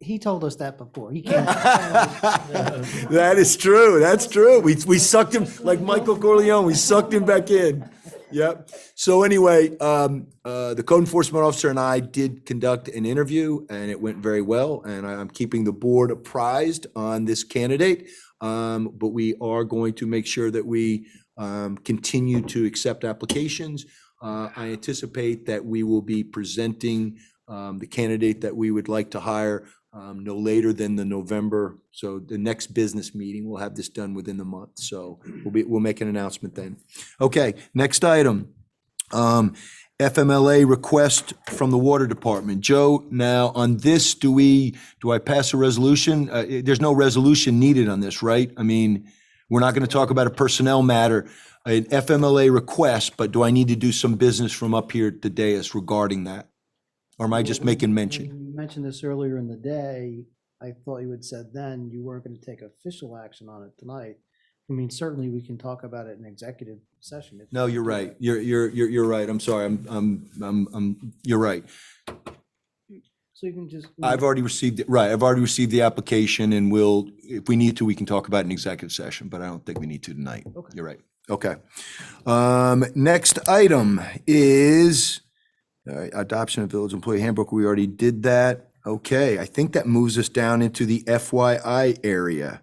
he told us that before. He can't. That is true. That's true. We sucked him like Michael Corleone. We sucked him back in. Yep. So anyway, the code enforcement officer and I did conduct an interview, and it went very well. And I'm keeping the board apprised on this candidate. But we are going to make sure that we continue to accept applications. I anticipate that we will be presenting the candidate that we would like to hire no later than the November. So the next business meeting, we'll have this done within the month. So we'll make an announcement then. Okay, next item. FMLA request from the Water Department. Joe, now on this, do I pass a resolution? There's no resolution needed on this, right? I mean, we're not going to talk about a personnel matter, an FMLA request, but do I need to do some business from up here at the dais regarding that? Or am I just making mention? When you mentioned this earlier in the day, I thought you had said then you weren't going to take official action on it tonight. I mean, certainly we can talk about it in executive session. No, you're right. You're right. I'm sorry. You're right. So you can just. I've already received it. Right. I've already received the application, and if we need to, we can talk about it in executive session, but I don't think we need to tonight. Okay. You're right. Okay. Next item is adoption of village employee handbook. We already did that. Okay. I think that moves us down into the FYI area.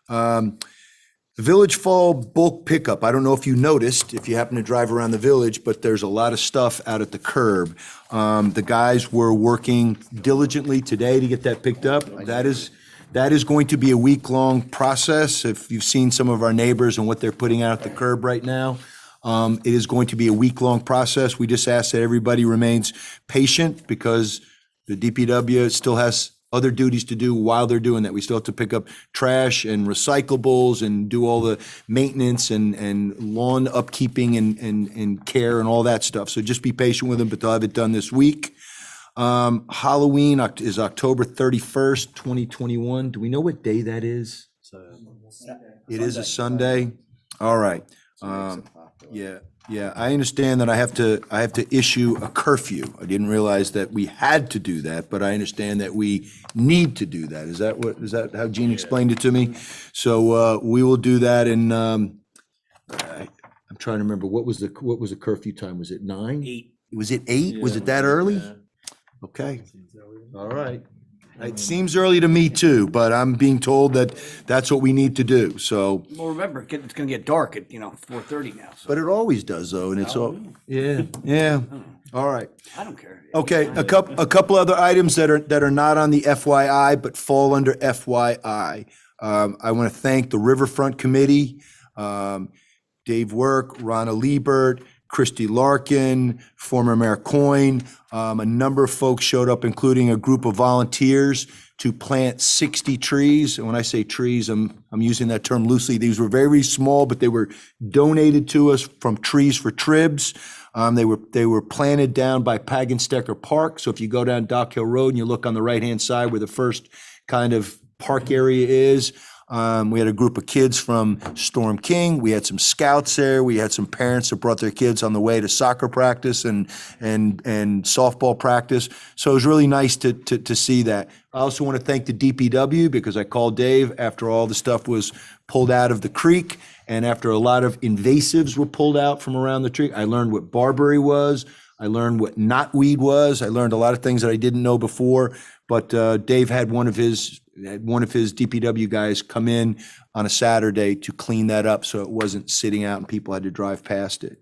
The Village Fall bulk pickup. I don't know if you noticed, if you happen to drive around the village, but there's a lot of stuff out at the curb. The guys were working diligently today to get that picked up. That is going to be a week-long process. If you've seen some of our neighbors and what they're putting out at the curb right now, it is going to be a week-long process. We just ask that everybody remains patient, because the DPW still has other duties to do while they're doing that. We still have to pick up trash and recyclables and do all the maintenance and lawn upkeeping and care and all that stuff. So just be patient with them, but they'll have it done this week. Halloween is October 31st, 2021. Do we know what day that is? It is a Sunday? All right. Yeah, I understand that I have to issue a curfew. I didn't realize that we had to do that, but I understand that we need to do that. Is that how Gene explained it to me? So, we will do that and, I'm trying to remember, what was the curfew time? Was it 9? 8. Was it 8? Was it that early? Okay, all right. It seems early to me too, but I'm being told that that's what we need to do, so. Well, remember, it's gonna get dark at, 4:30 now, so But it always does though, and it's all, yeah, all right. I don't care. Okay, a couple other items that are not on the FYI, but fall under FYI. I want to thank the Riverfront Committee, Dave Work, Ronna Liebert, Christy Larkin, former Mayor Coyne. A number of folks showed up, including a group of volunteers to plant 60 trees. And when I say trees, I'm using that term loosely. These were very small, but they were donated to us from Trees for Tribs. They were planted down by Pagenstecker Park. So if you go down Dock Hill Road and you look on the right-hand side where the first kind of park area is, we had a group of kids from Storm King. We had some scouts there. We had some parents that brought their kids on the way to soccer practice and softball practice. So it was really nice to see that. I also want to thank the DPW because I called Dave after all the stuff was pulled out of the creek and after a lot of invasives were pulled out from around the creek. I learned what barberry was. I learned what knotweed was. I learned a lot of things that I didn't know before. But Dave had one of his DPW guys come in on a Saturday to clean that up so it wasn't sitting out and people had to drive past it.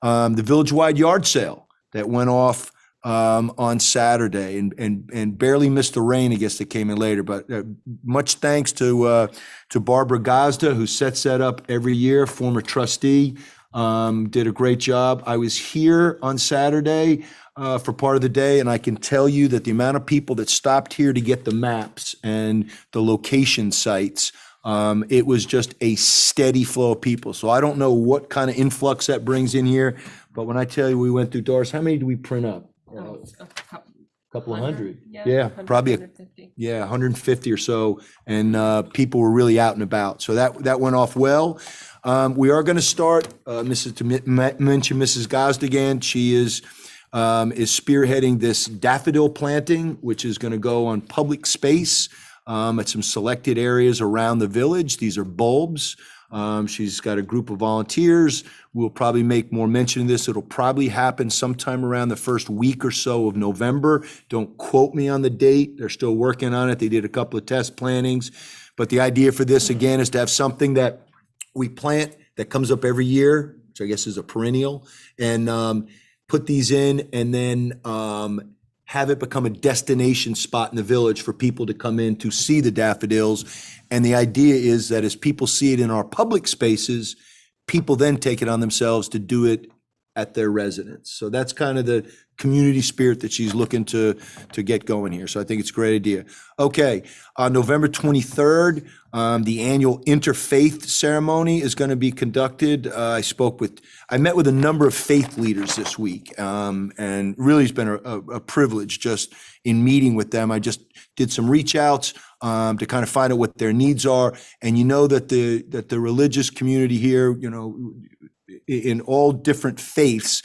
The village-wide yard sale that went off on Saturday and barely missed the rain, I guess, that came in later. But much thanks to Barbara Gazda, who sets that up every year, former trustee, did a great job. I was here on Saturday for part of the day, and I can tell you that the amount of people that stopped here to get the maps and the location sites, it was just a steady flow of people. So I don't know what kind of influx that brings in here, but when I tell you we went through Doris, how many do we print up? Couple of hundred. Yeah, probably 150. 150 or so, and people were really out and about. So that went off well. We are going to start, to mention Mrs. Gazda again. She is spearheading this Daffodil Planting, which is going to go on public space at some selected areas around the village. These are bulbs. She's got a group of volunteers. We'll probably make more mention of this. It'll probably happen sometime around the first week or so of November. Don't quote me on the date. They're still working on it. They did a couple of test plantings. But the idea for this, again, is to have something that we plant that comes up every year, which I guess is a perennial, and put these in and then have it become a destination spot in the village for people to come in to see the daffodils. And the idea is that as people see it in our public spaces, people then take it on themselves to do it at their residence. So that's kind of the community spirit that she's looking to get going here. So I think it's a great idea. Okay, on November 23rd, the annual Interfaith ceremony is going to be conducted. I met with a number of faith leaders this week, and really it's been a privilege just in meeting with them. I just did some reach outs to kind of find out what their needs are. And you know that the religious community here, in all different faiths,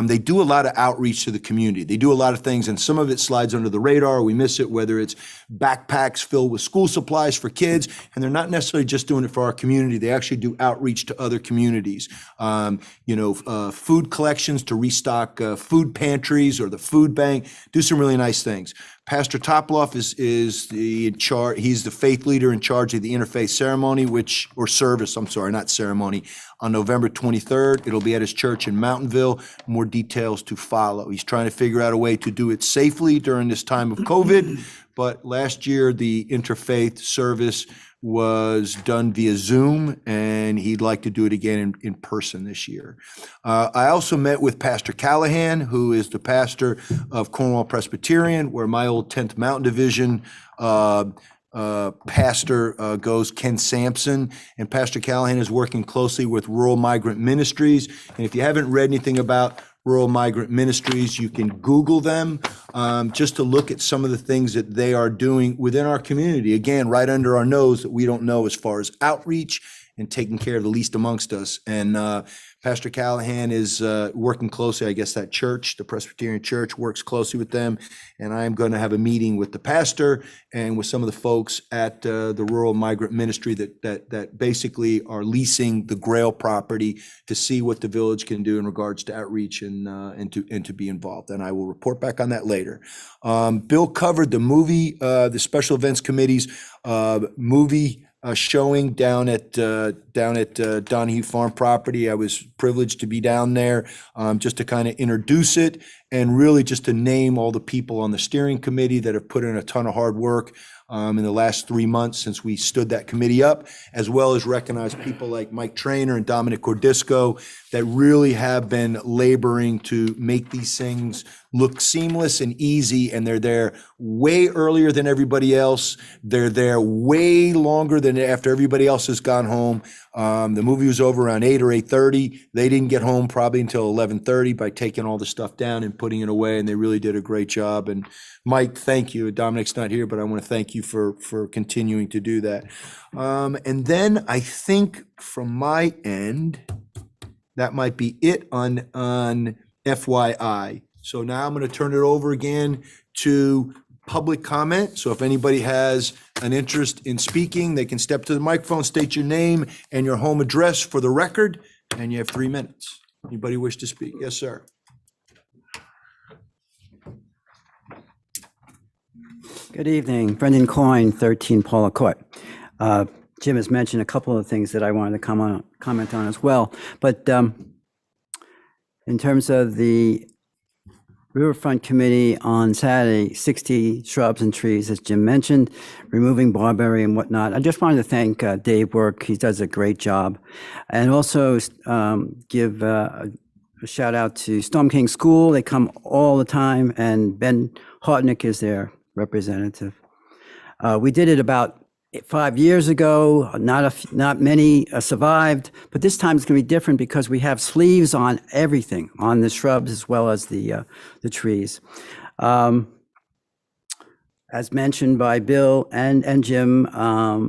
they do a lot of outreach to the community. They do a lot of things, and some of it slides under the radar. We miss it, whether it's backpacks filled with school supplies for kids, and they're not necessarily just doing it for our community. They actually do outreach to other communities. Food collections to restock food pantries or the food bank, do some really nice things. Pastor Toploff is the in charge. He's the faith leader in charge of the interfaith ceremony, on November 23rd. It'll be at his church in Mountainville. More details to follow. He's trying to figure out a way to do it safely during this time of COVID. But last year, the interfaith service was done via Zoom, and he'd like to do it again in person this year. I also met with Pastor Callahan, who is the pastor of Cornwall Presbyterian, where my old 10th Mountain Division pastor goes, Ken Sampson. And Pastor Callahan is working closely with Rural Migrant Ministries. And if you haven't read anything about Rural Migrant Ministries, you can Google them just to look at some of the things that they are doing within our community. Again, right under our nose that we don't know as far as outreach and taking care of the least amongst us. And Pastor Callahan is working closely, I guess that church, the Presbyterian Church, works closely with them. And I'm going to have a meeting with the pastor and with some of the folks at the Rural Migrant Ministry that basically are leasing the Grail property to see what the village can do in regards to outreach and to be involved. And I will report back on that later. Bill covered the movie, the Special Events Committee's movie showing down at Donahue Farm property. I was privileged to be down there just to kind of introduce it and really just to name all the people on the steering committee that have put in a ton of hard work in the last 3 months since we stood that committee up, as well as recognize people like Mike Trainer and Dominic Cordisco that really have been laboring to make these things look seamless and easy, and they're there way earlier than everybody else. They're there way longer than after everybody else has gone home. The movie was over around 8 or 8:30. They didn't get home probably until 11:30 by taking all the stuff down and putting it away, and they really did a great job. And Mike, thank you. Dominic's not here, but I want to thank you for continuing to do that. And then I think from my end, that might be it on FYI. So now I'm going to turn it over again to public comment. So if anybody has an interest in speaking, they can step to the microphone, state your name and your home address for the record, and you have 3 minutes. Anybody wish to speak? Yes, sir. Good evening, Brendan Coyne, 13 Paula Court. Jim has mentioned a couple of things that I wanted to comment on as well, but in terms of the Riverfront Committee on Saturday, 60 shrubs and trees, as Jim mentioned, removing barberry and whatnot. I just wanted to thank Dave Work. He does a great job. And also give a shout out to Storm King School. They come all the time, and Ben Hartnick is their representative. We did it about 5 years ago. Not many survived, but this time it's going to be different because we have sleeves on everything, on the shrubs as well as the trees. As mentioned by Bill and Jim,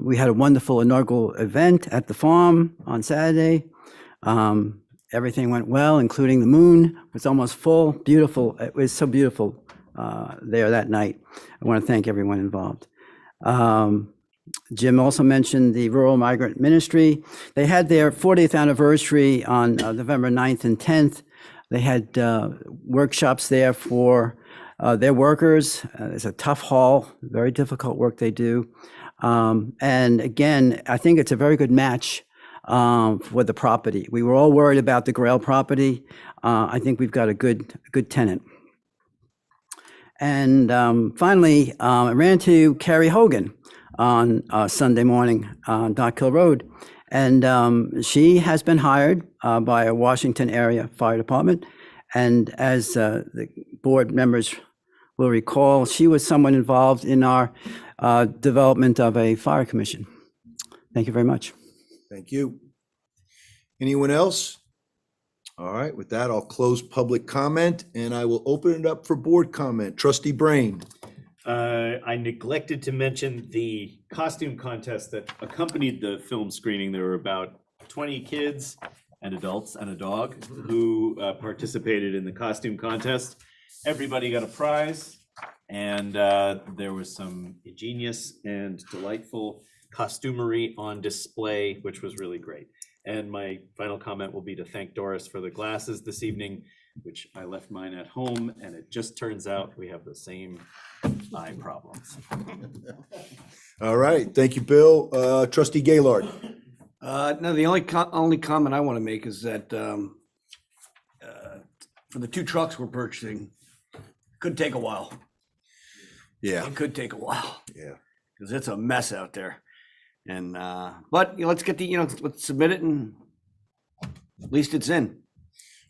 we had a wonderful inaugural event at the farm on Saturday. Everything went well, including the moon. It was almost full. Beautiful. It was so beautiful there that night. I want to thank everyone involved. Jim also mentioned the Rural Migrant Ministry. They had their 40th anniversary on November 9th and 10th. They had workshops there for their workers. It's a tough haul, very difficult work they do. And again, I think it's a very good match for the property. We were all worried about the Grail property. I think we've got a good tenant. And finally, I ran into Carrie Hogan on Sunday morning on Dock Hill Road. And she has been hired by a Washington area fire department. And as the board members will recall, she was someone involved in our development of a fire commission. Thank you very much. Thank you. Anyone else? All right, with that, I'll close public comment and I will open it up for board comment. Trustee Brain. I neglected to mention the costume contest that accompanied the film screening. There were about 20 kids and adults and a dog who participated in the costume contest. Everybody got a prize, and there was some ingenious and delightful costumery on display, which was really great. And my final comment will be to thank Doris for the glasses this evening, which I left mine at home, and it just turns out we have the same eye problems. All right, thank you, Bill. Trustee Gaylord. No, the only comment I want to make is that for the 2 trucks we're purchasing, could take a while. Yeah, It could take a while yeah. because it's a mess out there. And but let's get let's submit it, and at least it's in.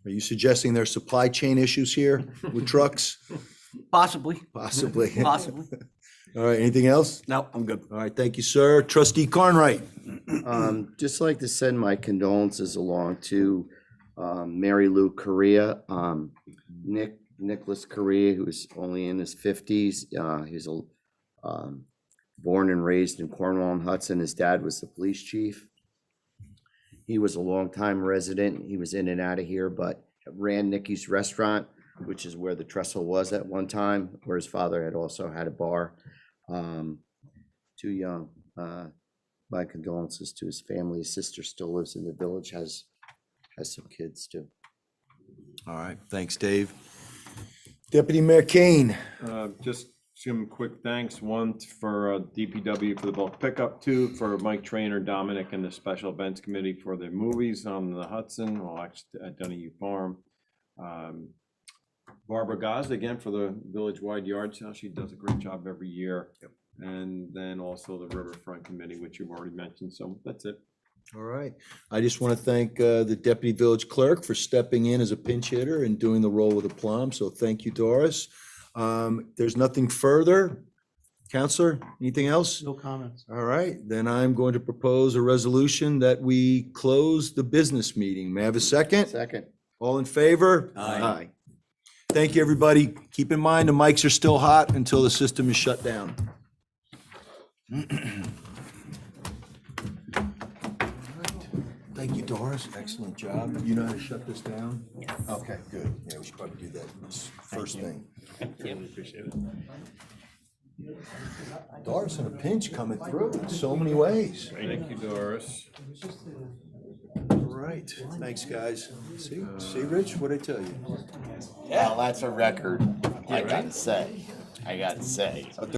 Are you suggesting there's supply chain issues here with trucks? Possibly. Possibly. Possibly. All right, anything else? No, I'm good. All right, thank you, sir. Trustee Carnwright. Just like to send my condolences along to Mary Lou Correa, Nicholas Correa, who's only in his 50s. He's born and raised in Cornwall and Hudson. His dad was the police chief. He was a longtime resident. He was in and out of here, but ran Nicky's Restaurant, which is where the trestle was at one time, where his father had also had a bar. Too young. My condolences to his family. His sister still lives in the village, has some kids too. All right, thanks, Dave. Deputy Mayor Kane. Just some quick thanks. One for DPW for the bulk pickup, two for Mike Trainer, Dominic, and the Special Events Committee for their movies on the Hudson, well, actually at Donahue Farm. Barbara Gazda again for the village-wide yard sale. She does a great job every year. Yep. And then also the Riverfront Committee, which you've already mentioned, so that's it. All right. I just want to thank the Deputy Village Clerk for stepping in as a pinch hitter and doing the role with aplomb. So thank you, Doris. There's nothing further. Counselor, anything else? No comments. All right, then I'm going to propose a resolution that we close the business meeting. May I have a second? Second. All in favor? Aye. Thank you, everybody. Keep in mind, the mics are still hot until the system is shut down. Thank you, Doris. Excellent job. You know how to shut this down? Yes. Okay, good. Yeah, we should probably do that this first thing. Yeah, we appreciate it. Doris in a pinch coming through in so many ways. Thank you, Doris. All right, thanks, guys. See, Rich, what'd I tell you? Well, that's a record, I gotta say.